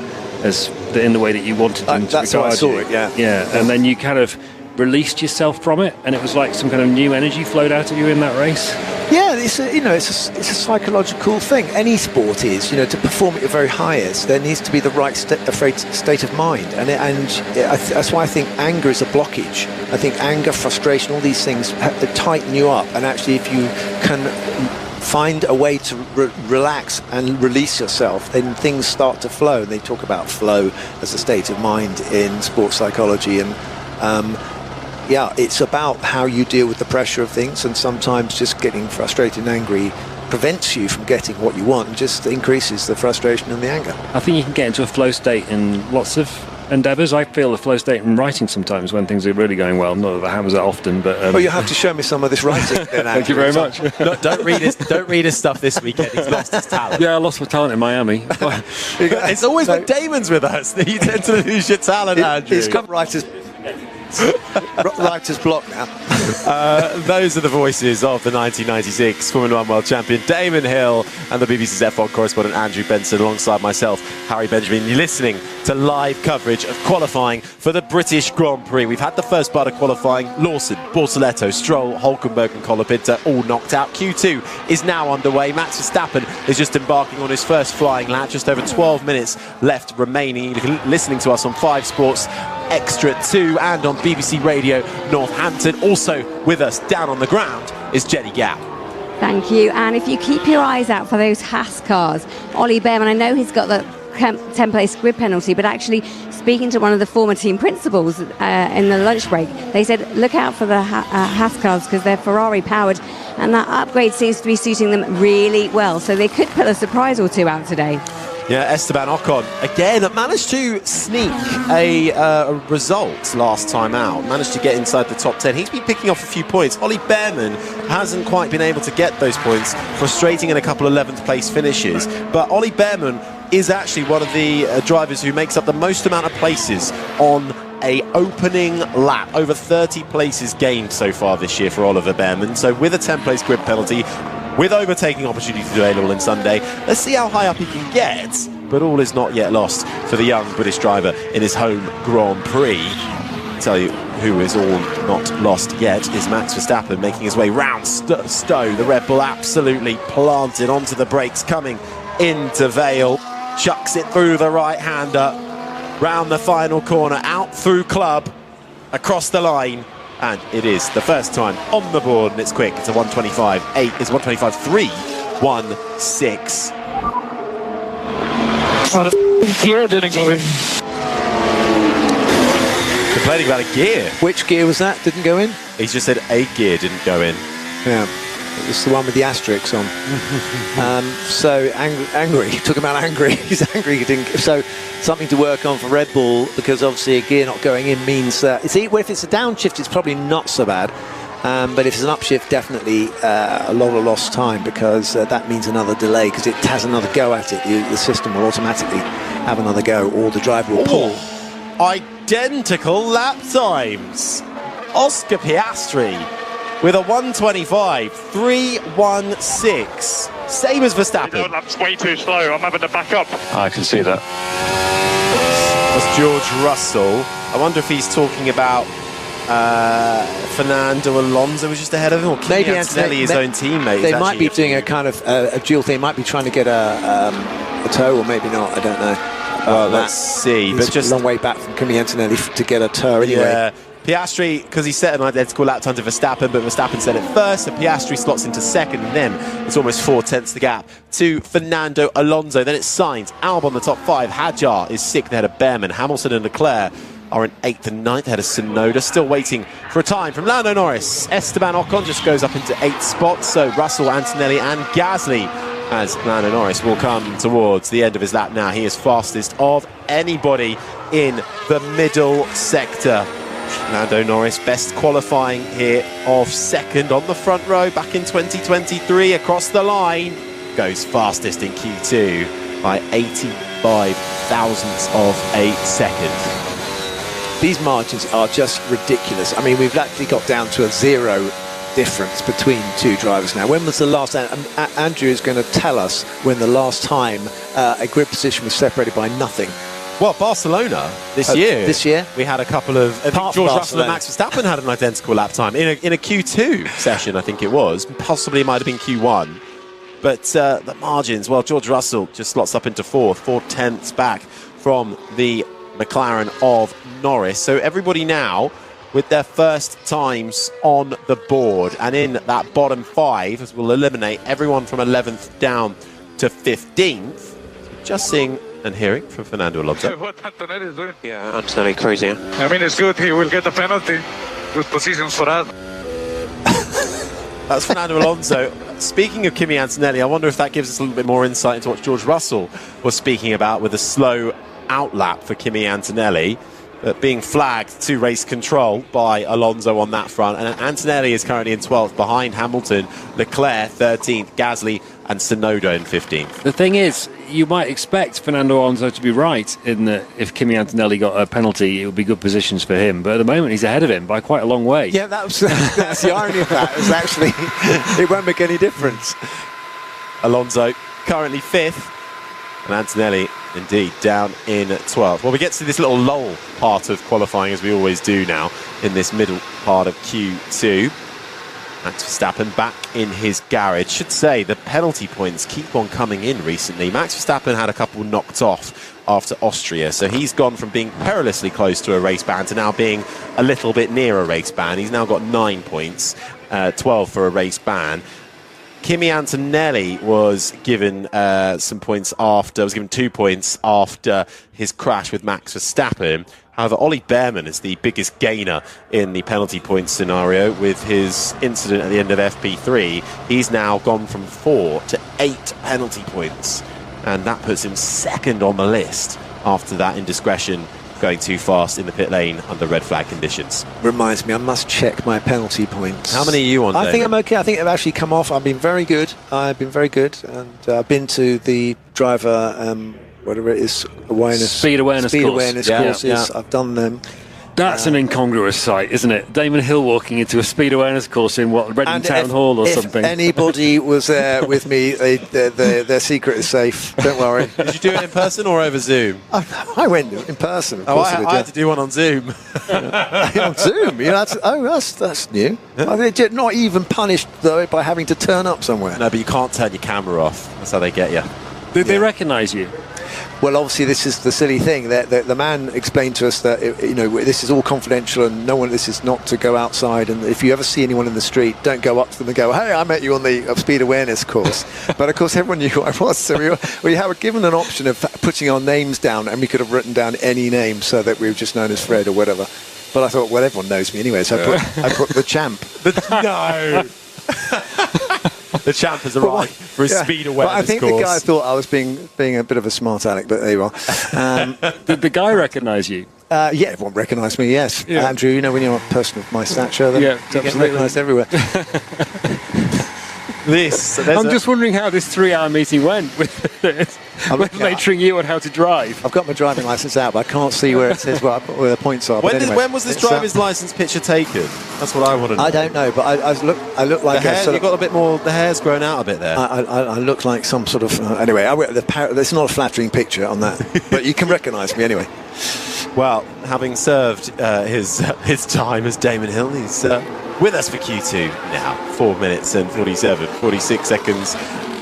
in the way that you wanted them to that's how regard I saw you. it, yeah. Yeah, and then you kind of released yourself from it, and it was like some kind of new energy flowed out of you in that race. Yeah, it's a psychological thing. Any sport is, to perform at your very highest, there needs to be the right state of mind, and that's why I think anger is a blockage. I think anger, frustration, all these things tighten you up, and actually, if you can find a way to relax and release yourself, then things start to flow. They talk about flow as a state of mind in sports psychology, and it's about how you deal with the pressure of things, and sometimes just getting frustrated and angry prevents you from getting what you want and just increases the frustration and the anger. I think you can get into a flow state in lots of endeavours. I feel a flow state in writing sometimes when things are really going well. Not that that happens that often, but well, you have to show me some of this writing. Thank you very much. No, don't read his stuff this weekend. He's lost his talent. Yeah, I lost my talent in Miami. It's always when Damon's with us that you tend to lose your talent, Andrew. It's got writer's block now. Those are the voices of the 1996 Formula 1 World Champion Damon Hill and the BBC's F1 correspondent Andrew Benson, alongside myself, Harry Benjamin. You're listening to live coverage of qualifying for the British Grand Prix. We've had the first part of qualifying. Lawson, Bortoletto, Stroll, Hülkenberg and Colapinto all knocked out. Q2 is now underway. Max Verstappen is just embarking on his first flying lap. Just over 12 minutes left remaining. You're listening to us on 5 Sports Extra 2 and on BBC Radio Northampton. Also with us down on the ground is Jenny Gow. Thank you. And if you keep your eyes out for those Haas cars, Ollie Behrman, I know he's got the 10-place grid penalty, but actually speaking to one of the former team principals in the lunch break, they said look out for the Haas cars because they're Ferrari powered, and that upgrade seems to be suiting them really well, so they could pull a surprise or two out today. Yeah, Esteban Ocon again managed to sneak a result last time out, managed to get inside the top 10. He's been picking off a few points. Ollie Behrman hasn't quite been able to get those points, frustrating in a couple of 11th place finishes. But Ollie Behrman is actually one of the drivers who makes up the most amount of places on a opening lap. Over 30 places gained so far this year for Oliver Behrman. So with a 10-place grid penalty, with overtaking opportunities available on Sunday, let's see how high up he can get. But all is not yet lost for the young British driver in his home Grand Prix. I'll tell you who is all not lost yet is Max Verstappen, making his way round Stowe. The Red Bull absolutely planted onto the brakes, coming into Vale, chucks it through the right-hander, round the final corner, out through Club, across the line, And it is the first time on the board, and it's quick. It's a 125.8. It's 125.316. Oh, the gear didn't go in. Complaining about a gear. Which gear was that? Didn't go in? He's just said a gear didn't go in. Yeah. It's the one with the asterisks on. So angry. Talking about angry. He's angry. He didn't. So something to work on for Red Bull, because obviously a gear not going in means that if it's a downshift, it's probably not so bad. But if it's an upshift, definitely a lot of lost time, because that means another delay, because it has another go at it. The system will automatically have another go, or the driver will pull. Identical lap times. Oscar Piastri with a 125.316. Same as Verstappen. That's way too slow. I'm having to back up. I can see that. That's George Russell. I wonder if he's talking about Fernando Alonso was just ahead of him, or Kimi Antonelli, his own teammate. They might be doing a kind of a dual thing. Might be trying to get a tow, or maybe not. I don't know. Well, let's see. But But just a long way back from Kimi Antonelli to get a tow anyway. yeah. Piastri, because he set an identical lap time to Verstappen, but Verstappen set it first, so Piastri slots into second, and then it's almost 4/10 the gap to Fernando Alonso. Then it's Sainz, Albon the top 5, Hadjar is 6th ahead of Behrman, Hamilton and Leclerc are in 8th and 9th ahead of Tsunoda, still waiting for a time from Lando Norris. Esteban Ocon just goes up into 8th spot, so Russell, Antonelli and Gasly, as Lando Norris will come towards the end of his lap now. He is fastest of anybody in the middle sector. Lando Norris, best qualifying here of second on the front row back in 2023, across the line, goes fastest in Q2 by 85 thousandths of a second. These margins are just ridiculous. I mean, we've actually got down to a 0 difference between two drivers now. When was the last? Andrew is going to tell us when the last time a grid position was separated by nothing. Well, Barcelona this year. This year? We had a couple of... I think Apart George from Russell and Max Verstappen had an identical lap time in a Q2 session, I think it was. Possibly it might have been Q1. But the margins, well, George Russell just slots up into 4th, 4/10 back from the McLaren of Norris. So everybody now with their first times on the board. And in that bottom 5, as we'll eliminate everyone from 11th down to 15th. Just seeing and hearing from Fernando Alonso. What Antonelli is doing? Yeah, Antonelli crazy. I mean, it's good. He will get the penalty. Good positions for us. That's Fernando Alonso. Speaking of Kimi Antonelli, I wonder if that gives us a little bit more insight into what George Russell was speaking about with a slow outlap for Kimi Antonelli, but being flagged to race control by Alonso on that front. And Antonelli is currently in 12th behind Hamilton, Leclerc 13th, Gasly and Tsunoda in 15th. The thing is, you might expect Fernando Alonso to be right in that if Kimi Antonelli got a penalty, it would be good positions for him. But at the moment, he's ahead of him by quite a long way. Yeah, that's the irony of that. Is actually it won't make any difference. Alonso currently 5th, and Antonelli indeed down in 12th. Well, we get to this little lull part of qualifying, as we always do now in this middle part of Q2. Max Verstappen back in his garage. Should say the penalty points keep on coming in recently. Max Verstappen had a couple knocked off after Austria, so he's gone from being perilously close to a race ban to now being a little bit near a race ban. He's now got 9 points, 12 for a race ban. Kimi Antonelli was given some points after, was given 2 points after his crash with Max Verstappen. However, Ollie Behrman is the biggest gainer in the penalty point scenario with his incident at the end of FP3. He's now gone from 4 to 8 penalty points, and that puts him second on the list after that indiscretion going too fast in the pit lane under red flag conditions. Reminds me, I must check my penalty points. How many are you on, I David? think I'm okay. I think they've actually come off. I've been very good. And I've been to the driver, whatever it is, Speed awareness course. courses. Yeah. I've done them. That's an incongruous sight, isn't it? Damon Hill walking into a speed awareness course in, what, Reading Town Hall or something? If anybody was there with me, their secret is safe. Don't worry. Did you do it in person or over Zoom? I went in person. Of Oh, course I had to do one on Zoom. on Zoom. You know, that's new. I did not even punished though by having to turn up somewhere. No, but you can't turn your camera off. That's how they get you. Did they recognise you? Well, obviously, this is the silly thing. The man explained to us that this is all confidential, and this is not to go outside. And if you ever see anyone in the street, don't go up to them and go, "Hey, I met you on the speed awareness course." But of course, everyone knew who I was, so we were given an option of putting our names down, and we could have written down any name so that we were just known as Fred or whatever. But I thought, well, everyone knows me anyway, so I put the champ. No. The champ has arrived for his speed awareness course. I think course. the guy thought I was being a bit of a smart aleck, but there you are. Did the guy recognise you? Yeah, everyone recognised me, yes. Yeah. Andrew, when you're a person of my stature, then Yeah, you get absolutely. recognised everywhere. I'm just wondering how this 3-hour meeting went with lecturing you on how to drive. I've got my driving licence out, but I can't see where it says where the points are. When was this driver's licence picture taken? That's what I want to know. I don't know, but I look like you've got a bit more. The hair's grown out a bit there. I look like some sort of anyway. It's not a flattering picture on that, but you can recognise me anyway. Well, having served his time as Damon Hill, he's with us for Q2 now. 4 minutes and 46 seconds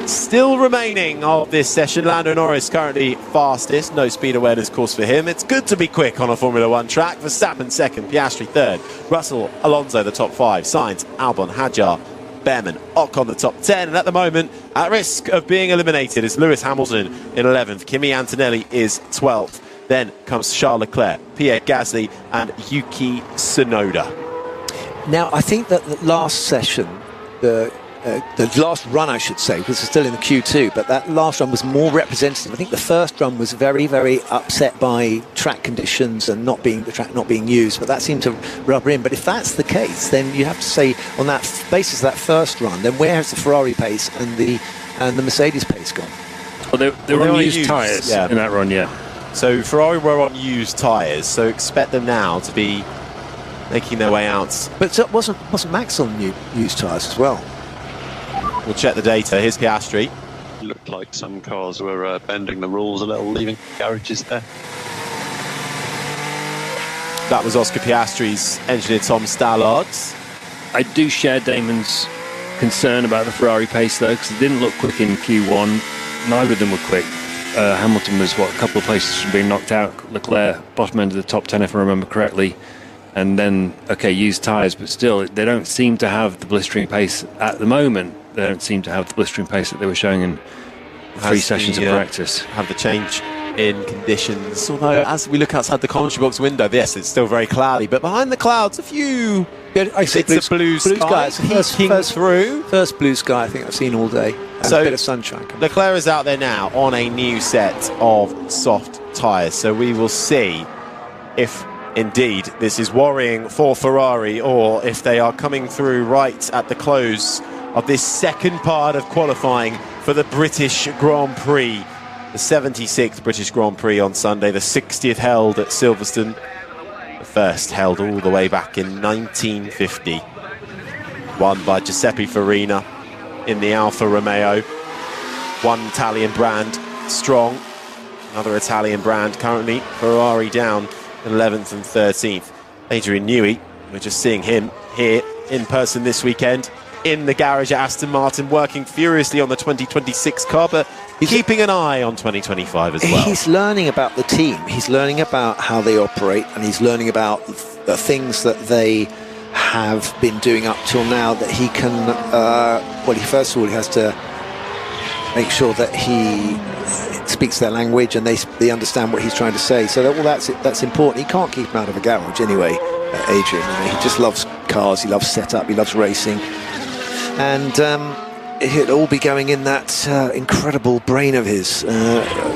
still remaining of this session. Lando Norris currently fastest. No speed awareness course for him. It's good to be quick on a Formula 1 track. Verstappen second, Piastri third, Russell, Alonso the top 5, Sainz, Albon, Hadjar, Behrman, Ocon the top 10, and at the moment at risk of being eliminated is Lewis Hamilton in 11th. Kimi Antonelli is 12th. Then comes Charles Leclerc, Pierre Gasly and Yuki Tsunoda. Now, I think that the last session, the last run, I should say, because it's still in the Q2, but that last run was more representative. I think the first run was very, very upset by track conditions and the track not being used, but that seemed to rubber in. But if that's the case, then you have to say, on that basis of that first run, then where has the Ferrari pace and the Mercedes pace gone? Well, they were on used tyres in that run, yeah. So Ferrari were on used tyres, so expect them now to be making their way out. But wasn't Max on used tyres as well? We'll check the data. Here's Piastri. It looked like some cars were bending the rules a little, leaving garages there. That was Oscar Piastri's engineer Tom Stallard. I do share Damon's concern about the Ferrari pace though, because it didn't look quick in Q1. Neither of them were quick. Hamilton was, a couple of places from being knocked out. Leclerc, bottom end of the top 10 if I remember correctly. And then, used tyres, but still, they don't seem to have the blistering pace at the moment. They don't seem to have the blistering pace that they were showing in 3 sessions of practice. Have the change in conditions. Although, as we look outside the commentary box window, yes, it's still very cloudy. But behind the clouds, a few... It's a blue sky. It's first blue sky I think I've seen all day. And a bit of sunshine. Leclerc is out there now on a new set of soft tyres. So we will see if indeed this is worrying for Ferrari or if they are coming through right at the close of this second part of qualifying for the British Grand Prix. The 76th British Grand Prix on Sunday, the 60th held at Silverstone. The first held all the way back in 1950. Won by Giuseppe Farina in the Alfa Romeo. One Italian brand strong. Another Italian brand currently. Ferrari down in 11th and 13th. Adrian Newey, we're just seeing him here in person this weekend in the garage at Aston Martin, working furiously on the 2026 car, but keeping an eye on 2025 as well. He's learning about the team. He's learning about how they operate, and he's learning about the things that they have been doing up till now that he can... first of all, he has to make sure that he speaks their language and they understand what he's trying to say. So that's important. He can't keep him out of a garage anyway, Adrian. He just loves cars, he loves setup, he loves racing. And it'll all be going in that incredible brain of his.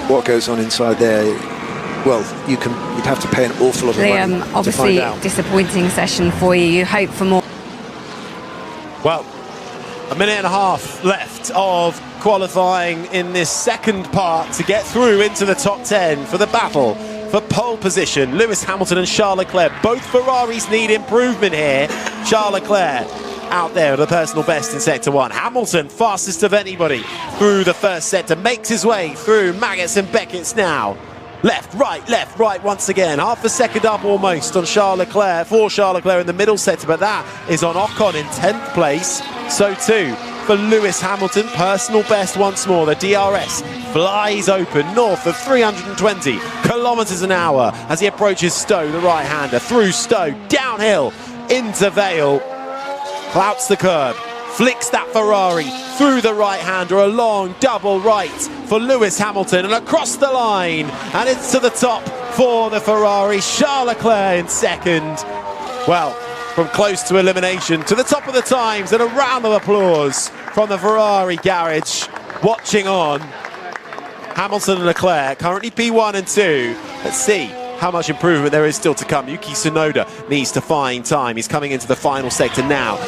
What goes on inside there, well, you'd have to pay an awful lot of money obviously to find out. disappointing session for you. You hope for more. Well, a minute and a half left of qualifying in this second part to get through into the top 10 for the battle for pole position. Lewis Hamilton and Charles Leclerc. Both Ferraris need improvement here. Charles Leclerc out there with a personal best in sector 1. Hamilton, fastest of anybody through the first sector, makes his way through Maggots and Beckett's now. Left, right once again. Half a second up almost on Charles Leclerc, for Charles Leclerc in the middle sector, but that is on Ocon in 10th place. So too for Lewis Hamilton, personal best once more. The DRS flies open north of 320 kilometres an hour as he approaches Stowe, the right-hander, through Stowe, downhill into Vale, clouts the curb, flicks that Ferrari through the right-hander, a long double right for Lewis Hamilton, and across the line, and it's to the top for the Ferrari. Charles Leclerc in second. Well, from close to elimination to the top of the times, and a round of applause from the Ferrari garage. Watching on, Hamilton and Leclerc, currently P1 and 2. Let's see how much improvement there is still to come. Yuki Tsunoda needs to find time. He's coming into the final sector now.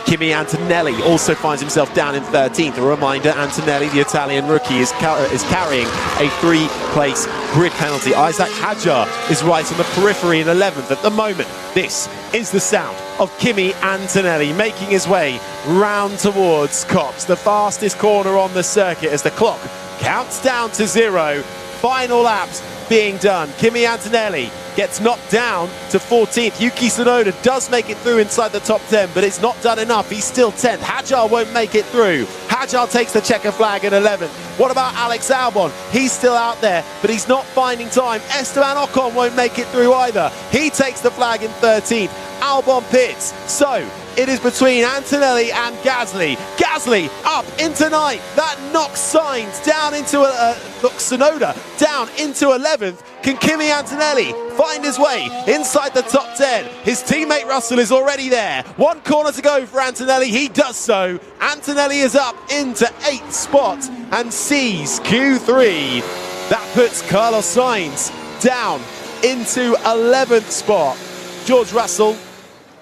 Kimi Antonelli also finds himself down in 13th. A reminder, Antonelli, the Italian rookie, is carrying a 3-place grid penalty. Isaac Hadjar is right on the periphery in 11th at the moment. This is the sound of Kimi Antonelli making his way round towards Cox, the fastest corner on the circuit, as the clock counts down to 0. Final laps being done. Kimi Antonelli gets knocked down to 14th. Yuki Tsunoda does make it through inside the top 10, but it's not done enough. He's still 10th. Hadjar won't make it through. Hadjar takes the checker flag at 11th. What about Alex Albon? He's still out there, but he's not finding time. Esteban Ocon won't make it through either. He takes the flag in 13th. Albon pits. So it is between Antonelli and Gasly. Gasly up into 9th. That knocks Sainz down into Tsunoda down into 11th. Can Kimi Antonelli find his way inside the top 10? His teammate Russell is already there. 1 corner to go for Antonelli. He does so. Antonelli is up into 8th spot and sees Q3. That puts Carlos Sainz down into 11th spot. George Russell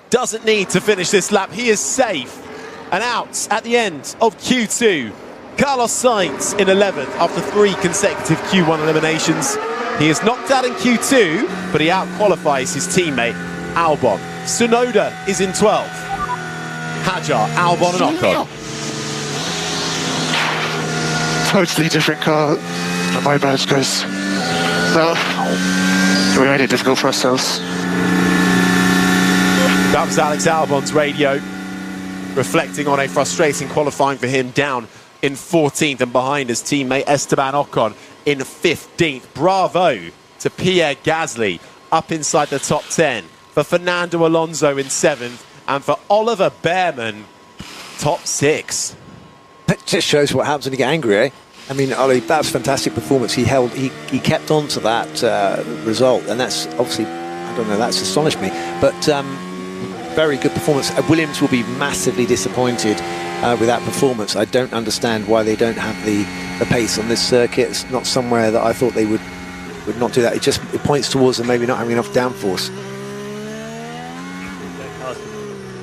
doesn't need to finish this lap. He is safe and out at the end of Q2. Carlos Sainz in 11th after 3 consecutive Q1 eliminations. He is knocked out in Q2, but he out-qualifies his teammate Albon. Tsunoda is in 12th. Hadjar, Albon and Ocon. Totally different car than my badge, guys. Well, we made it difficult for ourselves. That was Alex Albon's radio, reflecting on a frustrating qualifying for him, down in 14th and behind his teammate Esteban Ocon in 15th. Bravo to Pierre Gasly, up inside the top 10. For Fernando Alonso in 7th, and for Oliver Bearman, top 6. That just shows what happens when you get angry, eh? I mean, Ollie, that's fantastic performance. He kept on to that result, and that's obviously, I don't know, that's astonished me. But very good performance. Williams will be massively disappointed with that performance. I don't understand why they don't have the pace on this circuit. It's not somewhere that I thought they would not do that. It points towards them maybe not having enough downforce.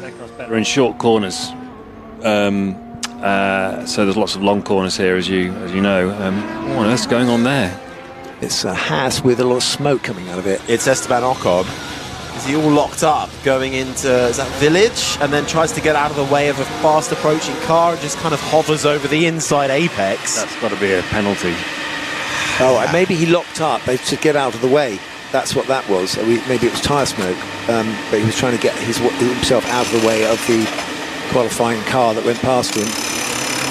Their car's better in short corners. So there's lots of long corners here, as you know. What on earth's going on there? It's a Haas with a lot of smoke coming out of it. It's Esteban Ocon. Is he all locked up going into, is that Village, and then tries to get out of the way of a fast approaching car and just kind of hovers over the inside apex? That's got to be a penalty. Oh, maybe he locked up to get out of the way. That's what that was. Maybe it was tyre smoke, but he was trying to get himself out of the way of the qualifying car that went past him.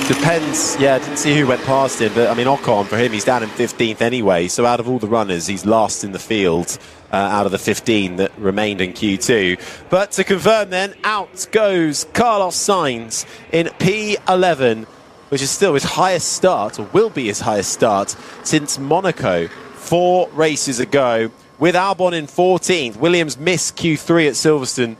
Depends, yeah, I didn't see who went past him, but I mean, Ocon, for him, he's down in 15th anyway, so out of all the runners, he's last in the field out of the 15 that remained in Q2. But to confirm then, out goes Carlos Sainz in P11, which is still his highest start, or will be his highest start, since Monaco 4 races ago, with Albon in 14th. Williams missed Q3 at Silverstone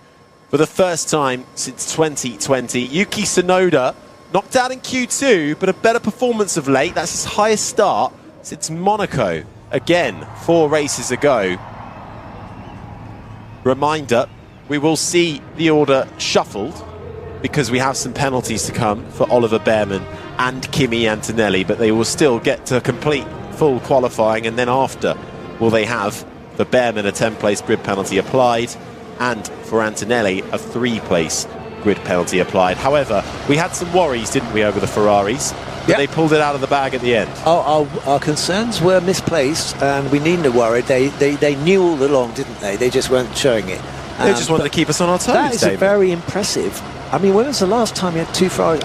for the first time since 2020. Yuki Tsunoda knocked out in Q2, but a better performance of late. That's his highest start since Monaco, again, 4 races ago. Reminder, we will see the order shuffled because we have some penalties to come for Oliver Bearman and Kimi Antonelli, but they will still get to complete full qualifying, and then after will they have for Bearman a 10-place grid penalty applied, and for Antonelli a 3-place grid penalty applied. However, we had some worries, didn't we, over the Ferraris, but they pulled it out of the bag at the end. Our concerns were misplaced, and we needn't have worried. They knew all along, didn't they? They just weren't showing it. They just wanted to keep us on our toes. That is very impressive. I mean, when was the last time we had 2 Ferraris?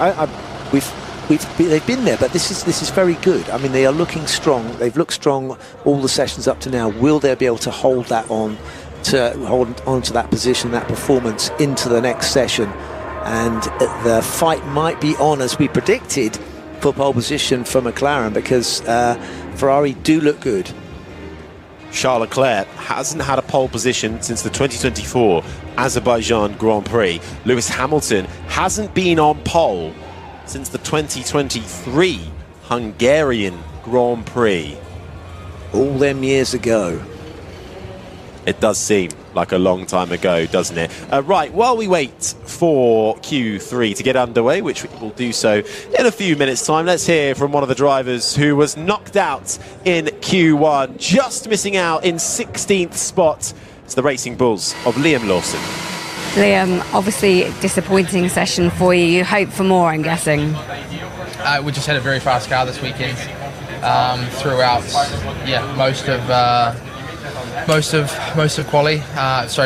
they've been there, but this is very good. I mean, they are looking strong. They've looked strong all the sessions up to now. Will they be able to hold that on to that position, that performance into the next session? And the fight might be on, as we predicted, for pole position for McLaren, because Ferrari do look good. Charles Leclerc hasn't had a pole position since the 2024 Azerbaijan Grand Prix. Lewis Hamilton hasn't been on pole since the 2023 Hungarian Grand Prix. All them years ago. It does seem like a long time ago, doesn't it? Right, while we wait for Q3 to get underway, which we will do so in a few minutes' time, let's hear from one of the drivers who was knocked out in Q1, just missing out in 16th spot. It's the Racing Bulls of Liam Lawson. Liam, obviously disappointing session for you. You hope for more, I'm guessing. We just had a very fast car this weekend. Throughout, most of quali,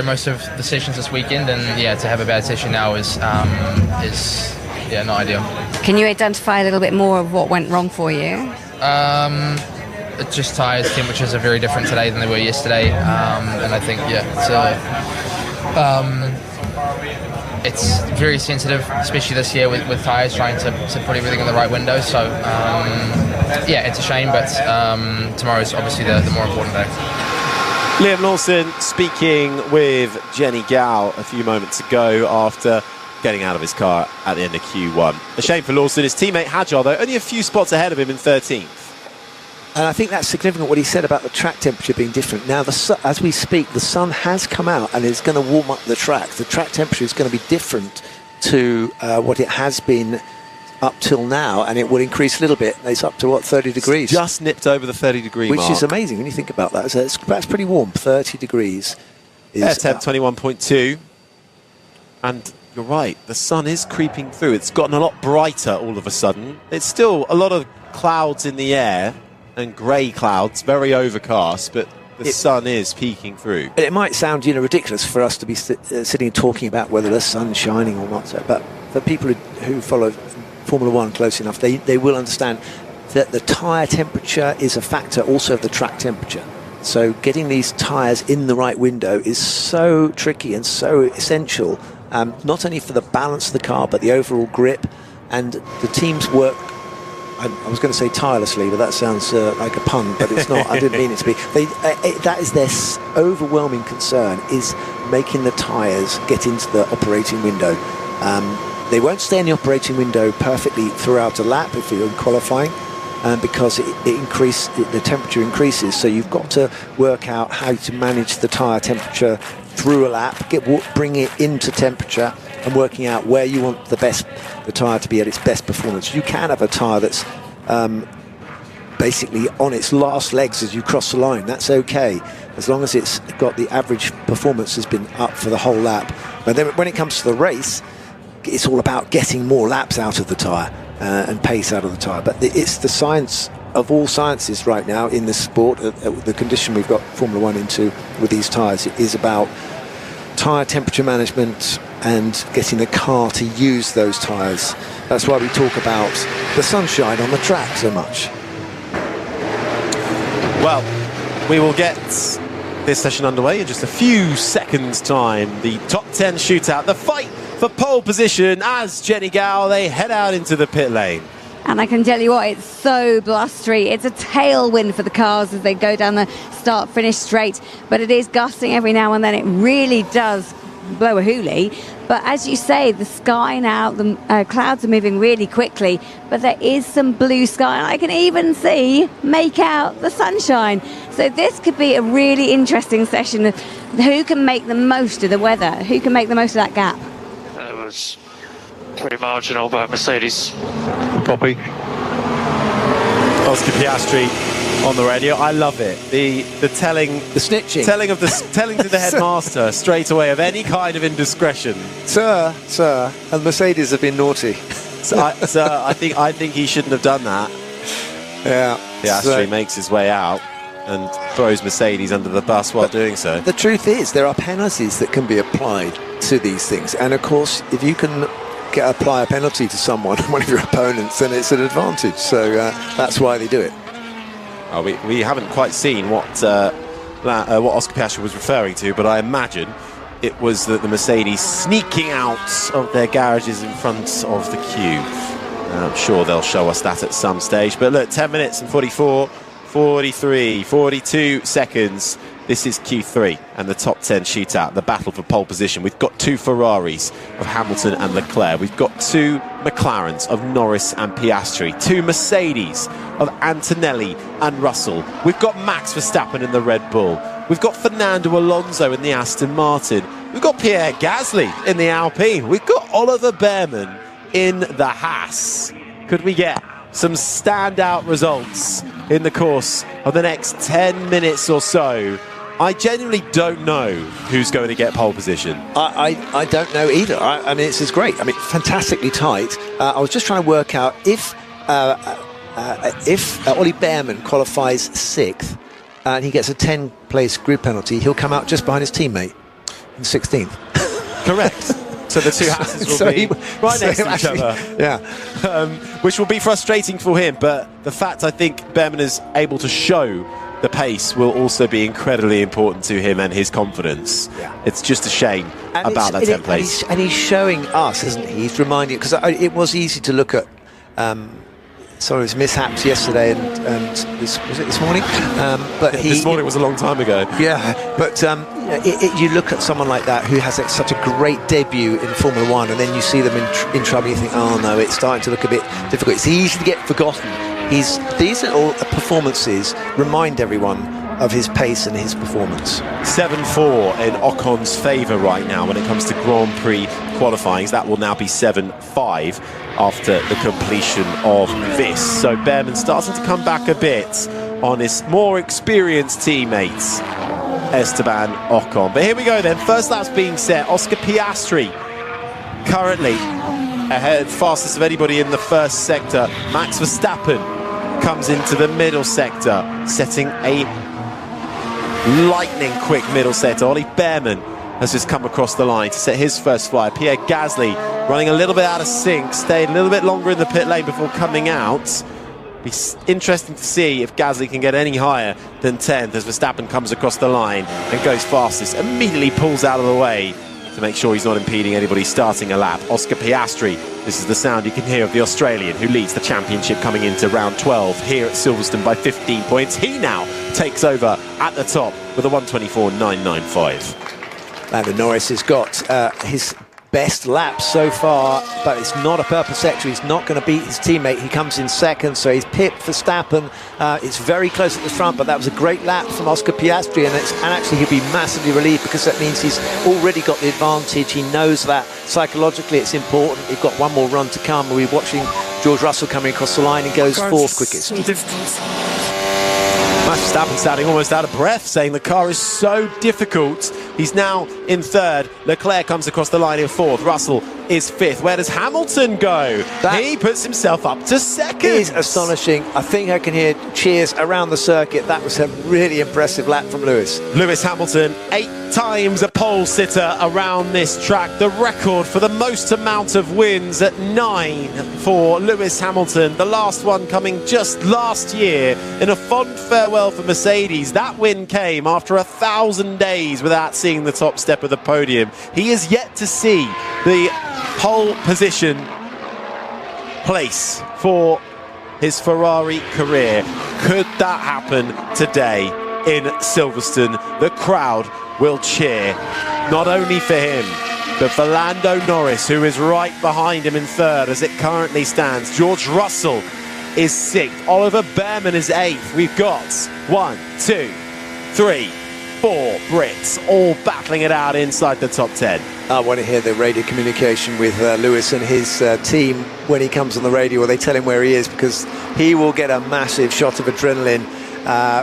most of the sessions this weekend, and to have a bad session now is not ideal. Can you identify a little bit more of what went wrong for you? It's just tyres, temperatures are very different today than they were yesterday, and I think it's very sensitive, especially this year with tyres, trying to put everything in the right window. So it's a shame, but tomorrow's obviously the more important day. Liam Lawson speaking with Jenny Gao a few moments ago after getting out of his car at the end of Q1. A shame for Lawson. His teammate Hadjar, though, only a few spots ahead of him in 13th. And I think that's significant what he said about the track temperature being different. Now, as we speak, the sun has come out and is going to warm up the track. The track temperature is going to be different to what it has been up till now, and it will increase a little bit. It's up to 30 degrees. Just nipped over the 30 degree mark. Which is amazing when you think about that. So that's pretty warm. 30 degrees. Temp 21.2. And you're right, the sun is creeping through. It's gotten a lot brighter all of a sudden. It's still a lot of clouds in the air and grey clouds, very overcast, but the sun is peeking through. It might sound ridiculous for us to be sitting and talking about whether the sun's shining or not, but for people who follow Formula One close enough, they will understand that the tyre temperature is a factor also of the track temperature. So getting these tyres in the right window is so tricky and so essential, not only for the balance of the car, but the overall grip. And the teams work, I was going to say tirelessly, but that sounds like a pun, but it's not. I didn't mean it to be. That is their overwhelming concern, is making the tyres get into the operating window. They won't stay in the operating window perfectly throughout a lap if you're in qualifying, because the temperature increases. So you've got to work out how to manage the tyre temperature through a lap, bring it into temperature, and working out where you want the tyre to be at its best performance. You can have a tyre that's basically on its last legs as you cross the line. That's okay, as long as it's got the average performance has been up for the whole lap. But then when it comes to the race, it's all about getting more laps out of the tyre and pace out of the tyre. But it's the science of all sciences right now in this sport. The condition we've got Formula One into with these tyres is about tyre temperature management and getting the car to use those tyres. That's why we talk about the sunshine on the track so much. Well, we will get this session underway in just a few seconds' time. The top 10 shootout, the fight for pole position as Jenny Gao, they head out into the pit lane. And I can tell you what, it's so blustery. It's a tailwind for the cars as they go down the start-finish straight, but it is gusting every now and then. It really does blow a hoolie. But as you say, the sky now, the clouds are moving really quickly, but there is some blue sky, and I can even make out the sunshine. So this could be a really interesting session of who can make the most of the weather, who can make the most of that gap. It was pretty marginal, but Mercedes copy. Oscar Piastri on the radio. I love it. The snitching, telling to the headmaster straight away of any kind of indiscretion. Sir, and Mercedes have been naughty. I think he shouldn't have done that. Yeah. Piastri makes his way out and throws Mercedes under the bus while doing so. The truth is, there are penalties that can be applied to these things, and of course, if you can apply a penalty to someone, one of your opponents, then it's an advantage. So that's why they do it. We haven't quite seen what Oscar Piastri was referring to, but I imagine it was that the Mercedes sneaking out of their garages in front of the queue. I'm sure they'll show us that at some stage. But look, 10 minutes and 44, 43, 42 seconds. This is Q3 and the top 10 shootout, the battle for pole position. We've got 2 Ferraris of Hamilton and Leclerc. We've got 2 McLarens of Norris and Piastri. 2 Mercedes of Antonelli and Russell. We've got Max Verstappen in the Red Bull. We've got Fernando Alonso in the Aston Martin. We've got Pierre Gasly in the Alpine. We've got Oliver Behrman in the Haas. Could we get some standout results in the course of the next 10 minutes or so? I genuinely don't know who's going to get pole position. I don't know either. I mean, this is great. I mean, fantastically tight. I was just trying to work out if Ollie Behrman qualifies 6th and he gets a 10-place grid penalty, he'll come out just behind his teammate in 16th. Correct. So the 2 Hasses will be right next to each other. Yeah. Which will be frustrating for him, but the fact I think Behrman is able to show the pace will also be incredibly important to him and his confidence. Yeah. It's just a shame about that 10th place. And he's showing us, isn't he? He's reminding, because it was easy to look at his mishaps yesterday and was it this morning? But this morning was a long time ago. Yeah, but you look at someone like that who has such a great debut in Formula One, and then you see them in trouble, and you think, oh no, it's starting to look a bit difficult. It's easy to get forgotten. These little performances remind everyone of his pace and his performance. 7-4 in Ocon's favour right now when it comes to Grand Prix qualifying. That will now be 7-5 after the completion of this. So Behrman starting to come back a bit on his more experienced teammates, Esteban Ocon. But here we go then. First lap's being set. Oscar Piastri currently ahead, fastest of anybody in the first sector. Max Verstappen comes into the middle sector, setting a lightning quick middle sector. Ollie Behrman has just come across the line to set his first fly. Pierre Gasly running a little bit out of sync, stayed a little bit longer in the pit lane before coming out. Be interesting to see if Gasly can get any higher than 10th as Verstappen comes across the line and goes fastest. Immediately pulls out of the way to make sure he's not impeding anybody starting a lap. Oscar Piastri, this is the sound you can hear of the Australian who leads the championship coming into round 12 here at Silverstone by 15 points. He now takes over at the top with a 1:24.995. Lando Norris has got his best lap so far, but it's not a purple sector. He's not going to beat his teammate. He comes in second, so he's pipped Verstappen. It's very close at the front, but that was a great lap from Oscar Piastri, and actually he'll be massively relieved because that means he's already got the advantage. He knows that psychologically it's important. He's got one more run to come. We're watching George Russell coming across the line and goes 4th quickest. Max Verstappen sounding almost out of breath, saying the car is so difficult. He's now in 3rd. Leclerc comes across the line in 4th. Russell is 5th. Where does Hamilton go? He puts himself up to 2nd. It is astonishing. I think I can hear cheers around the circuit. That was a really impressive lap from Lewis. Lewis Hamilton, 8 times a pole sitter around this track. The record for the most amount of wins at 9 for Lewis Hamilton. The last one coming just last year in a fond farewell for Mercedes. That win came after 1,000 days without seeing the top step of the podium. He is yet to see the pole position place for his Ferrari career. Could that happen today in Silverstone? The crowd will cheer, not only for him, but for Lando Norris, who is right behind him in 3rd as it currently stands. George Russell is 6th. Oliver Behrman is 8th. We've got 1, 2, 3, 4 Brits all battling it out inside the top 10. I want to hear the radio communication with Lewis and his team when he comes on the radio, where they tell him where he is, because he will get a massive shot of adrenaline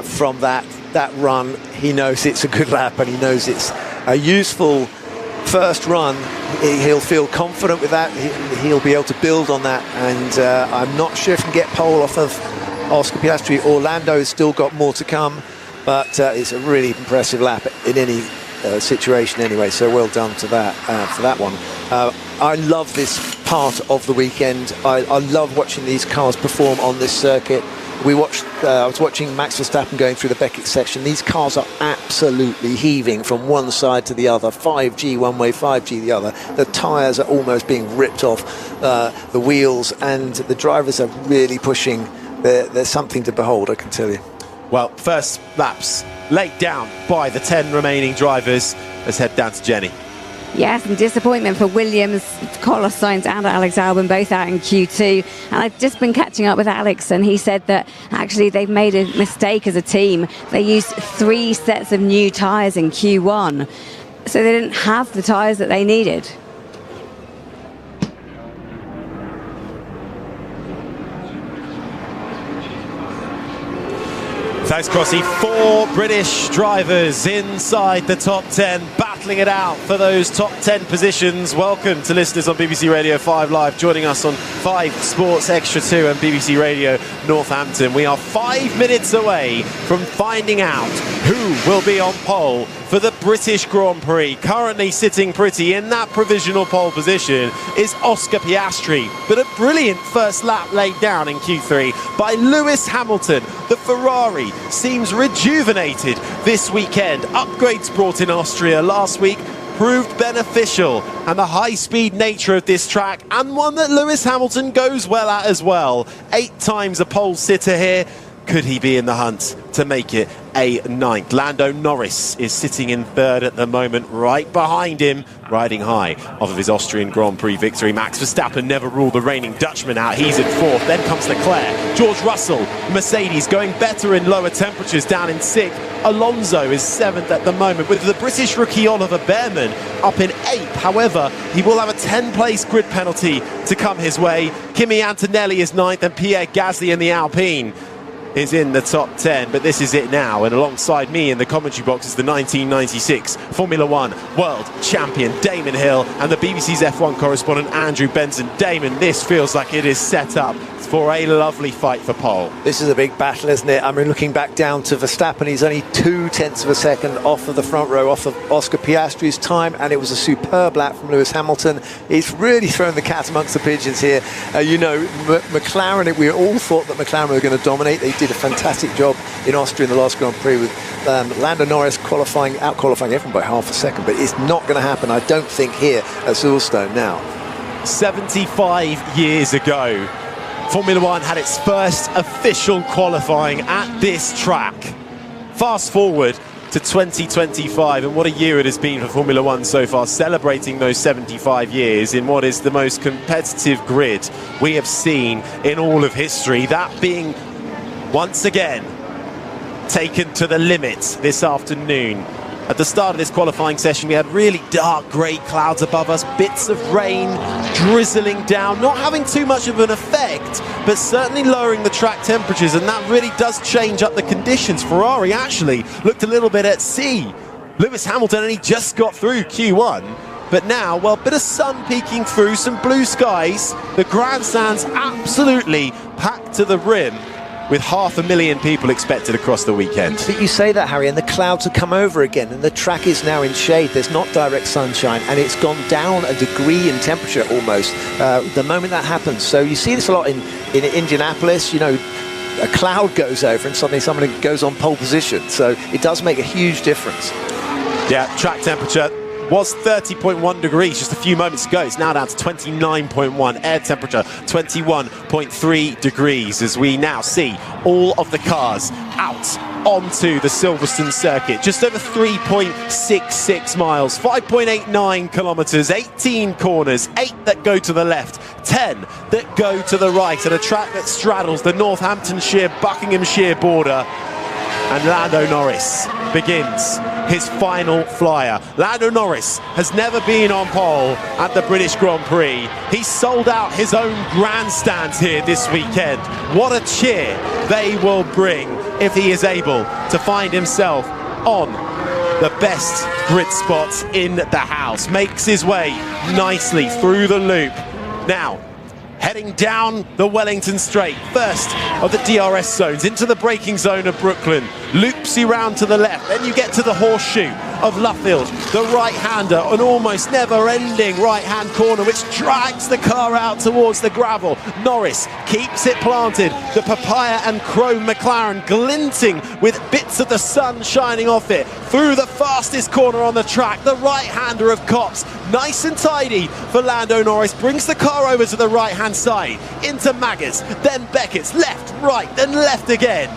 from that run. He knows it's a good lap, and he knows it's a useful first run. He'll feel confident with that. He'll be able to build on that, and I'm not sure if he can get pole off of Oscar Piastri. Orlando's still got more to come, but it's a really impressive lap in any situation anyway, so well done to that for that one. I love this part of the weekend. I love watching these cars perform on this circuit. I was watching Max Verstappen going through the Beckett section. These cars are absolutely heaving from one side to the other. 5G one way, 5G the other. The tyres are almost being ripped off the wheels, and the drivers are really pushing. There's something to behold, I can tell you. Well, first laps laid down by the 10 remaining drivers. Let's head down to Jenny. Yes, and disappointment for Williams, Carlos Sainz and Alex Albon, both out in Q2. And I've just been catching up with Alex, and he said that actually they've made a mistake as a team. They used 3 sets of new tyres in Q1, so they didn't have the tyres that they needed. Thanks, Crossy. 4 British drivers inside the top 10, battling it out for those top 10 positions. Welcome to listeners on BBC Radio 5 Live, joining us on 5 Sports Extra 2 and BBC Radio Northampton. We are 5 minutes away from finding out who will be on pole for the British Grand Prix. Currently sitting pretty in that provisional pole position is Oscar Piastri, but a brilliant first lap laid down in Q3 by Lewis Hamilton. The Ferrari seems rejuvenated this weekend. Upgrades brought in Austria last week proved beneficial, and the high-speed nature of this track, and one that Lewis Hamilton goes well at as well. 8 times a pole sitter here. Could he be in the hunt to make it a 9th? Lando Norris is sitting in 3rd at the moment, right behind him, riding high off of his Austrian Grand Prix victory. Max Verstappen never ruled the reigning Dutchman out. He's in 4th. Then comes Leclerc. George Russell, Mercedes, going better in lower temperatures, down in 6th. Alonso is 7th at the moment, with the British rookie Oliver Behrman up in 8th. However, he will have a 10-place grid penalty to come his way. Kimi Antonelli is 9th, and Pierre Gasly in the Alpine is in the top 10, but this is it now. And alongside me in the commentary box is the 1996 Formula One world champion Damon Hill and the BBC's F1 correspondent Andrew Benson. Damon, this feels like it is set up for a lovely fight for pole. This is a big battle, isn't it? I mean, looking back down to Verstappen, he's only 0.2 of a second off of the front row, off of Oscar Piastri's time, and it was a superb lap from Lewis Hamilton. He's really thrown the cat amongst the pigeons here. McLaren, we all thought that McLaren were going to dominate. They did a fantastic job in Austria in the last Grand Prix with Lando Norris out-qualifying everyone by half a second, but it's not going to happen, I don't think, here at Silverstone now. 75 years ago, Formula One had its first official qualifying at this track. Fast forward to 2025, and what a year it has been for Formula One so far, celebrating those 75 years in what is the most competitive grid we have seen in all of history. That being once again taken to the limit this afternoon. At the start of this qualifying session, we had really dark grey clouds above us, bits of rain drizzling down, not having too much of an effect, but certainly lowering the track temperatures, and that really does change up the conditions. Ferrari actually looked a little bit at sea. Lewis Hamilton only just got through Q1, but now, well, a bit of sun peeking through, some blue skies, the grandstand's absolutely packed to the rim, with 500,000 people expected across the weekend. But you say that, Harry, and the clouds have come over again, and the track is now in shade. There's not direct sunshine, and it's gone down a degree in temperature almost the moment that happens. So you see this a lot in Indianapolis. You know, a cloud goes over and suddenly someone goes on pole position. So it does make a huge difference. Yeah, track temperature was 30.1 degrees just a few moments ago. It's now down to 29.1. Air temperature 21.3 degrees as we now see all of the cars out onto the Silverstone circuit. Just over 3.66 miles, 5.89 kilometres, 18 corners, 8 that go to the left, 10 that go to the right, at a track that straddles the Northamptonshire-Buckinghamshire border. And Lando Norris begins his final flyer. Lando Norris has never been on pole at the British Grand Prix. He sold out his own grandstands here this weekend. What a cheer they will bring if he is able to find himself on the best grid spots in the house. Makes his way nicely through the loop. Now, heading down the Wellington Straight, first of the DRS zones, into the braking zone of Brooklyn, loops you round to the left, then you get to the horseshoe, of Luffield, the right-hander, an almost never-ending right-hand corner which drags the car out towards the gravel. Norris keeps it planted. The Papaya and Chrome McLaren glinting with bits of the sun shining off it. Through the fastest corner on the track, the right-hander of Copse, nice and tidy for Lando Norris, brings the car over to the right-hand side, into Maggers, then Beckett's, left, right, then left again.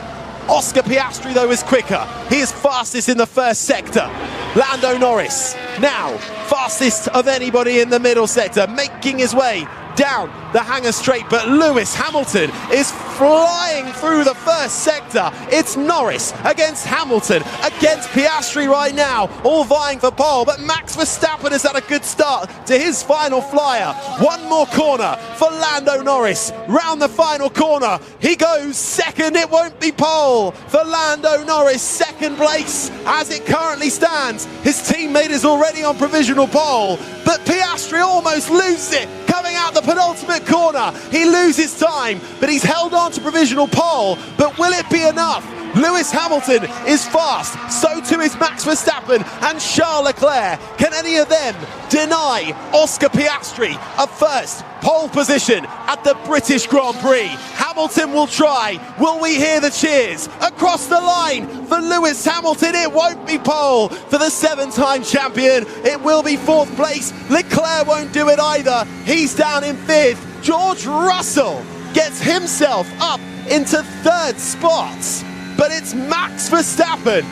Oscar Piastri, though, is quicker. He is fastest in the first sector. Lando Norris, now fastest of anybody in the middle sector, making his way down the Hangar Straight, but Lewis Hamilton is flying through the first sector. It's Norris against Hamilton, against Piastri right now, all vying for pole, but Max Verstappen has had a good start to his final flyer. One more corner for Lando Norris. Round the final corner, he goes second. It won't be pole for Lando Norris. Second place as it currently stands. His teammate is already on provisional pole, but Piastri almost loses it. Coming out the penultimate corner, he loses time, but he's held on to provisional pole. But will it be enough? Lewis Hamilton is fast, so too is Max Verstappen and Charles Leclerc. Can any of them deny Oscar Piastri a first pole position at the British Grand Prix? Hamilton will try. Will we hear the cheers across the line for Lewis Hamilton? It won't be pole for the 7-time champion. It will be 4th place. Leclerc won't do it either. He's down in 5th. George Russell gets himself up into 3rd spot. But it's Max Verstappen,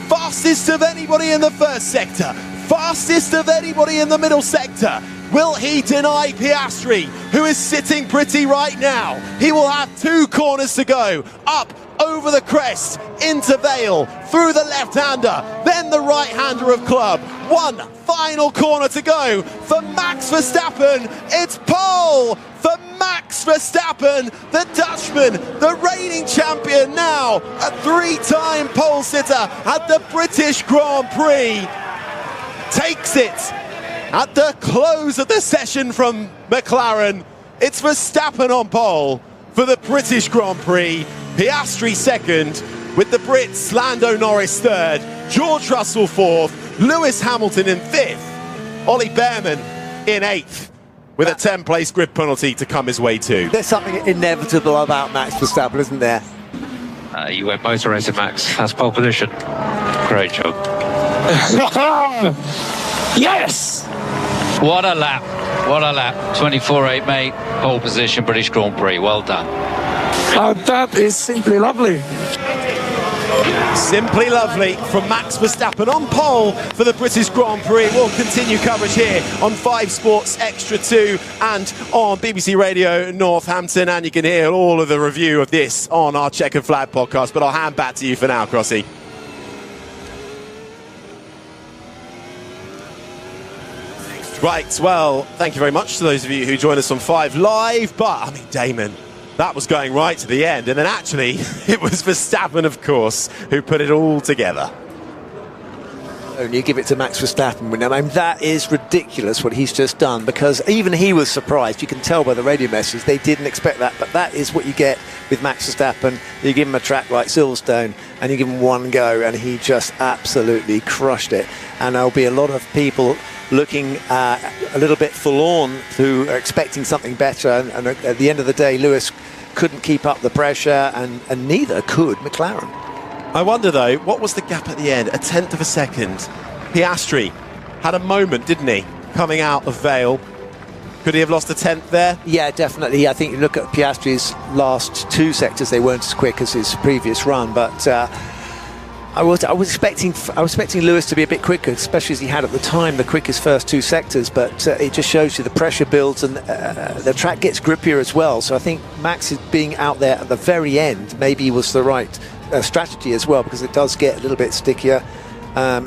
fastest of anybody in the first sector, fastest of anybody in the middle sector. Will he deny Piastri, who is sitting pretty right now? He will have 2 corners to go. Up over the crest, into Vale, through the left-hander, then the right-hander of Club. One final corner to go for Max Verstappen. It's pole for Max Verstappen, the Dutchman, the reigning champion, now a 3-time pole sitter at the British Grand Prix. Takes it at the close of the session from McLaren. It's Verstappen on pole for the British Grand Prix. Piastri second, with the Brits Lando Norris third, George Russell fourth, Lewis Hamilton in 5th, Ollie Behrman in 8th, with a 10-place grid penalty to come his way too. There's something inevitable about Max Verstappen, isn't there? You went motor racing, Max. That's pole position. Great job. Yes! What a lap. What a lap. 24.8, mate. Pole position, British Grand Prix. Well done. That is simply lovely. Simply lovely from Max Verstappen on pole for the British Grand Prix. We'll continue coverage here on 5 Sports Extra 2 and on BBC Radio Northampton, and you can hear all of the review of this on our Checkered Flag podcast, but I'll hand back to you for now, Crossy. Right, well, thank you very much to those of you who joined us on 5 Live, but, I mean, Damon, that was going right to the end, and then actually it was Verstappen, of course, who put it all together. Only give it to Max Verstappen. I mean, that is ridiculous what he's just done, because even he was surprised. You can tell by the radio message they didn't expect that, but that is what you get with Max Verstappen. You give him a track like Silverstone and you give him one go, and he just absolutely crushed it. And there'll be a lot of people looking a little bit forlorn who are expecting something better, and at the end of the day Lewis couldn't keep up the pressure, and neither could McLaren. I wonder though, what was the gap at the end? A 1/10 of a second. Piastri had a moment, didn't he, coming out of Vale? Could he have lost a 1/10 there? Yeah, definitely. I think you look at Piastri's last 2 sectors, they weren't as quick as his previous run, but I was expecting Lewis to be a bit quicker, especially as he had at the time the quickest first 2 sectors, but it just shows you the pressure builds, and the track gets grippier as well. So I think Max is being out there at the very end maybe was the right strategy as well, because it does get a little bit stickier.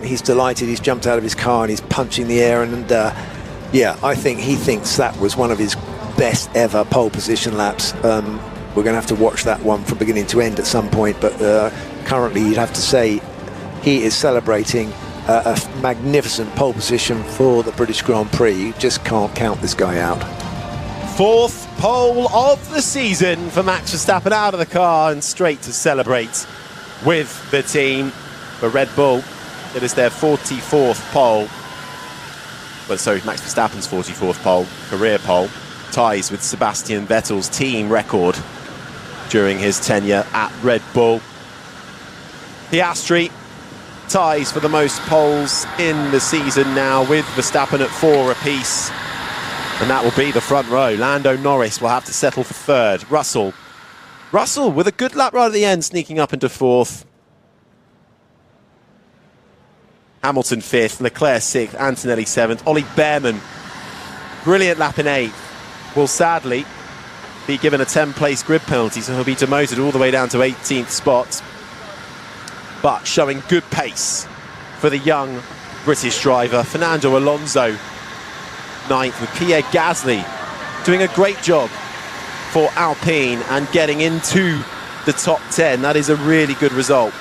He's delighted, he's jumped out of his car and he's punching the air, and yeah, I think he thinks that was one of his best ever pole position laps. We're going to have to watch that one from beginning to end at some point, but currently you'd have to say he is celebrating a magnificent pole position for the British Grand Prix. You just can't count this guy out. 4th pole of the season for Max Verstappen, out of the car and straight to celebrate with the team. For Red Bull It is their 44th pole. Well, sorry, Max Verstappen's 44th pole, career pole. Ties with Sebastian Vettel's team record during his tenure at Red Bull. Piastri ties for the most poles in the season now, with Verstappen at 4 apiece. And that will be the front row. Lando Norris will have to settle for third. Russell with a good lap right at the end, sneaking up into fourth. Hamilton 5th, Leclerc 6th, Antonelli 7th. Ollie Behrman, brilliant lap in 8th, will sadly be given a 10-place grid penalty, so he'll be demoted all the way down to 18th spot. But showing good pace for the young British driver. Fernando Alonso 9th, with Pierre Gasly doing a great job for Alpine and getting into the top 10. That is a really good result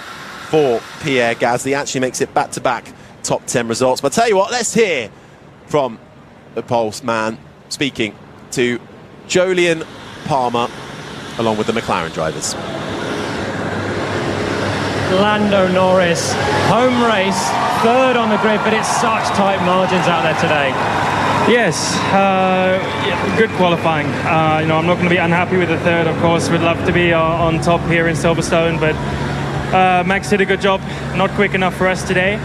for Pierre Gasly. Actually makes it back-to-back top 10 results. But I'll tell you what, let's hear from the Pulse man speaking to Jolyon Palmer along with the McLaren drivers. Lando Norris, home race, third on the grid, but it's such tight margins out there today. Yes, good qualifying. I'm not going to be unhappy with the third, of course. We'd love to be on top here in Silverstone, but Max did a good job. Not quick enough for us today,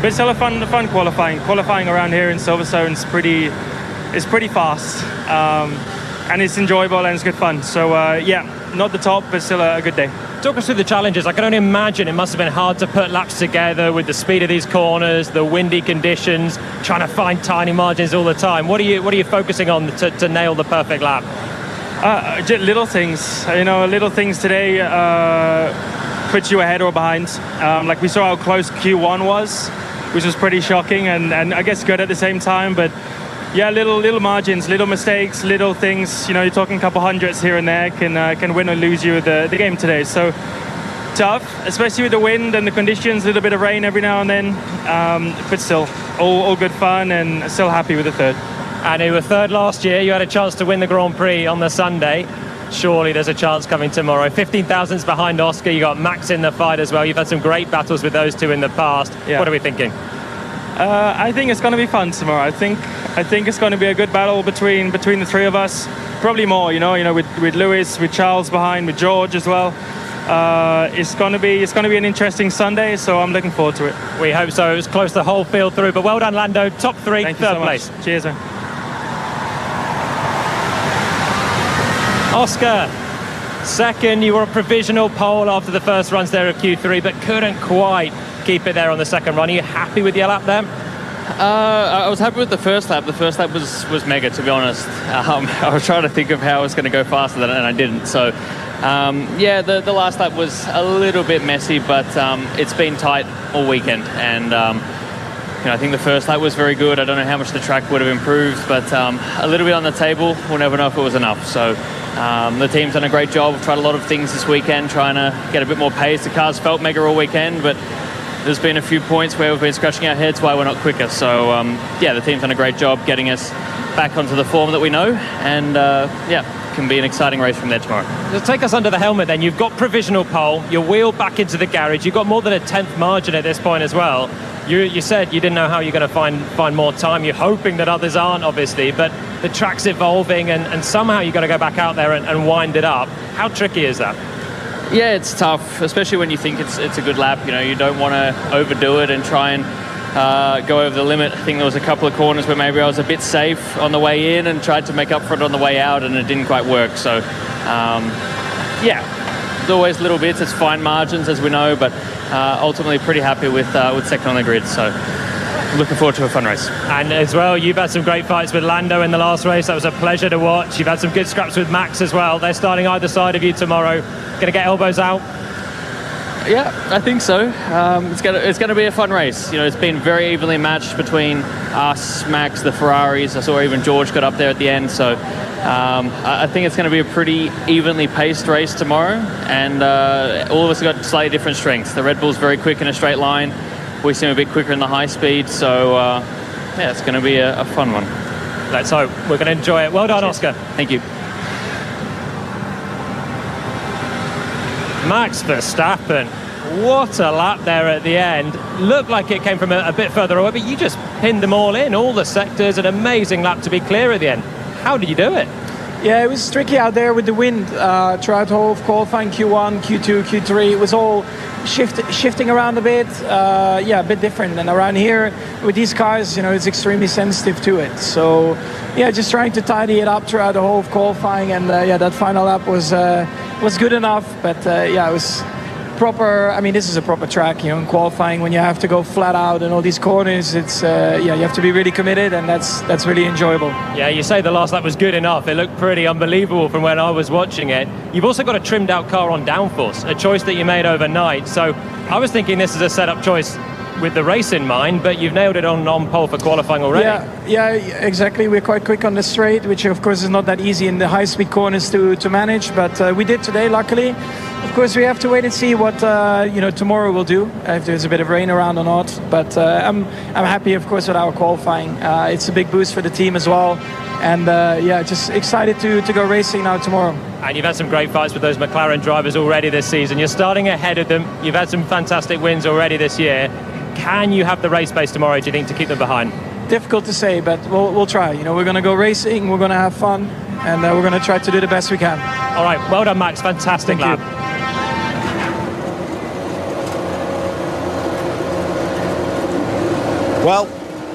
but still a fun qualifying. Qualifying around here in Silverstone is pretty fast, and it's enjoyable and it's good fun. So not the top, but still a good day. Talk us through the challenges. I can only imagine it must have been hard to put laps together with the speed of these corners, the windy conditions, trying to find tiny margins all the time. What are you focusing on to nail the perfect lap? Just little things. Little things today put you ahead or behind. Like we saw how close Q1 was, which was pretty shocking and I guess good at the same time. But yeah, little margins, little mistakes, little things. You're talking a couple hundredths here and there can win or lose you the game today. So tough, especially with the wind and the conditions. A little bit of rain every now and then, but still all good fun and still happy with the third. And you were third last year. You had a chance to win the Grand Prix on the Sunday. Surely there's a chance coming tomorrow. 15,000's behind Oscar. You got Max in the fight as well. You've had some great battles with those two in the past. Yeah. What are we thinking? I think it's going to be fun tomorrow. I think it's going to be a good battle between the three of us. Probably more, with Lewis, with Charles behind, with George as well. It's going to be an interesting Sunday, so I'm looking forward to it. We hope so. It was close the whole field through, but well done, Lando. Top 3, Thank third you so place. Much. Cheers, man. Oscar, second. You were a provisional pole after the first runs there of Q3, but couldn't quite keep it there on the second run. Are you happy with your lap there? I was happy with the first lap. The first lap was mega, to be honest. I was trying to think of how I was going to go faster than it, and I didn't. So, the last lap was a little bit messy, but it's been tight all weekend. And, I think the first lap was very good. I don't know how much the track would have improved, but a little bit on the table. We'll never know if it was enough. So, the team's done a great job. We've tried a lot of things this weekend, trying to get a bit more pace. The cars felt mega all weekend, but there's been a few points where we've been scratching our heads why we're not quicker. So, the team's done a great job getting us back onto the form that we know. And, can be an exciting race from there tomorrow. Just take us under the helmet then. You've got provisional pole. You're wheeled back into the garage. You've got more than a 10th margin at this point as well. You said you didn't know how you're going to find more time. You're hoping that others aren't, obviously. But the track's evolving and somehow you've got to go back out there and wind it up. How tricky is that? Yeah, it's tough, especially when you think it's a good lap. You don't want to overdo it and try and go over the limit. I think there was a couple of corners where maybe I was a bit safe on the way in and tried to make up for it on the way out, and it didn't quite work. So, there's always little bits. It's fine margins, as we know, but ultimately pretty happy with second on the grid. So, looking forward to a fun race. And as well, you've had some great fights with Lando in the last race. That was a pleasure to watch. You've had some good scraps with Max as well. They're starting either side of you tomorrow. Going to get elbows out? Yeah, I think so. It's going to be a fun race. It's been very evenly matched between us, Max, the Ferraris. I saw even George got up there at the end. So I think it's going to be a pretty evenly paced race tomorrow. And all of us have got slightly different strengths. The Red Bull's very quick in a straight line. We seem a bit quicker in the high speed. So, it's going to be a fun one. Let's hope. We're going to enjoy it. Well done, Oscar. Thank you. Max Verstappen, What a lap there at the end. Looked like it came from a bit further away, but you just pinned them all in, all the sectors. An amazing lap to be clear at the end. How did you do it? Yeah, it was tricky out there with the wind throughout the whole of qualifying. Q1, Q2, Q3. It was all shifting around a bit. A bit different. And around here with these cars, it's extremely sensitive to it. So, just trying to tidy it up throughout the whole of qualifying. And that final lap was good enough. But it was proper. I mean, this is a proper track, in qualifying when you have to go flat out and all these corners. It's you have to be really committed, and that's really enjoyable. Yeah, you say the last lap was good enough. It looked pretty unbelievable from when I was watching it. You've also got a trimmed out car on downforce, a choice that you made overnight. So I was thinking this is a setup choice with the race in mind, but you've nailed it on pole for qualifying already. Yeah, exactly. We're quite quick on the straight, which of course is not that easy in the high-speed corners to manage, but we did today, luckily. Of course, we have to wait and see what tomorrow will do, if there's a bit of rain around or not. But I'm happy, of course, with our qualifying. It's a big boost for the team as well, and just excited to go racing now tomorrow. And you've had some great fights with those McLaren drivers already this season. You're starting ahead of them. You've had some fantastic wins already this year. Can you have the race pace tomorrow, do you think, to keep them behind? Difficult to say, but we'll try. We're going to go racing, we're going to have fun, and we're going to try to do the best we can. All right, well done, Max. Fantastic lap. Well,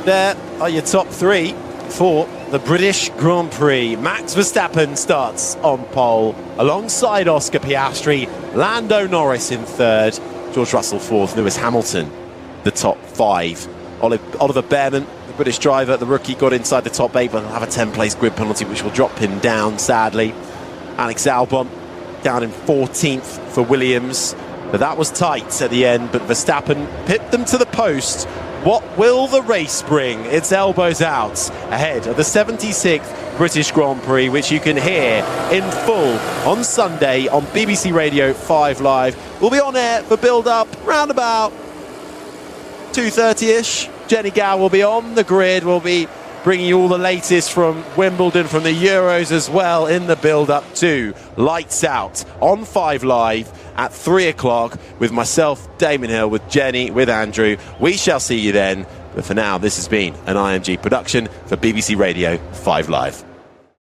there are your top three for the British Grand Prix. Max Verstappen starts on pole alongside Oscar Piastri, Lando Norris in third, George Russell fourth, Lewis Hamilton the top five. Oliver Behrman, the British driver, the rookie, got inside the top eight, but will have a 10-place grid penalty which will drop him down, sadly. Alex Albon down in 14th for Williams, but that was tight at the end, but Verstappen pipped them to the post. What will the race bring? It's elbows out ahead of the 76th British Grand Prix, which you can hear in full on Sunday on BBC Radio 5 Live. We'll be on air for build-up round about 2:30ish. Jenny Gow will be on the grid. We'll be bringing you all the latest from Wimbledon, from the Euros as well, in the build-up to Lights Out on 5 Live at 3 o'clock with myself, Damon Hill, with Jenny, with Andrew. We shall see you then. But for now, this has been an IMG production for BBC Radio 5 Live.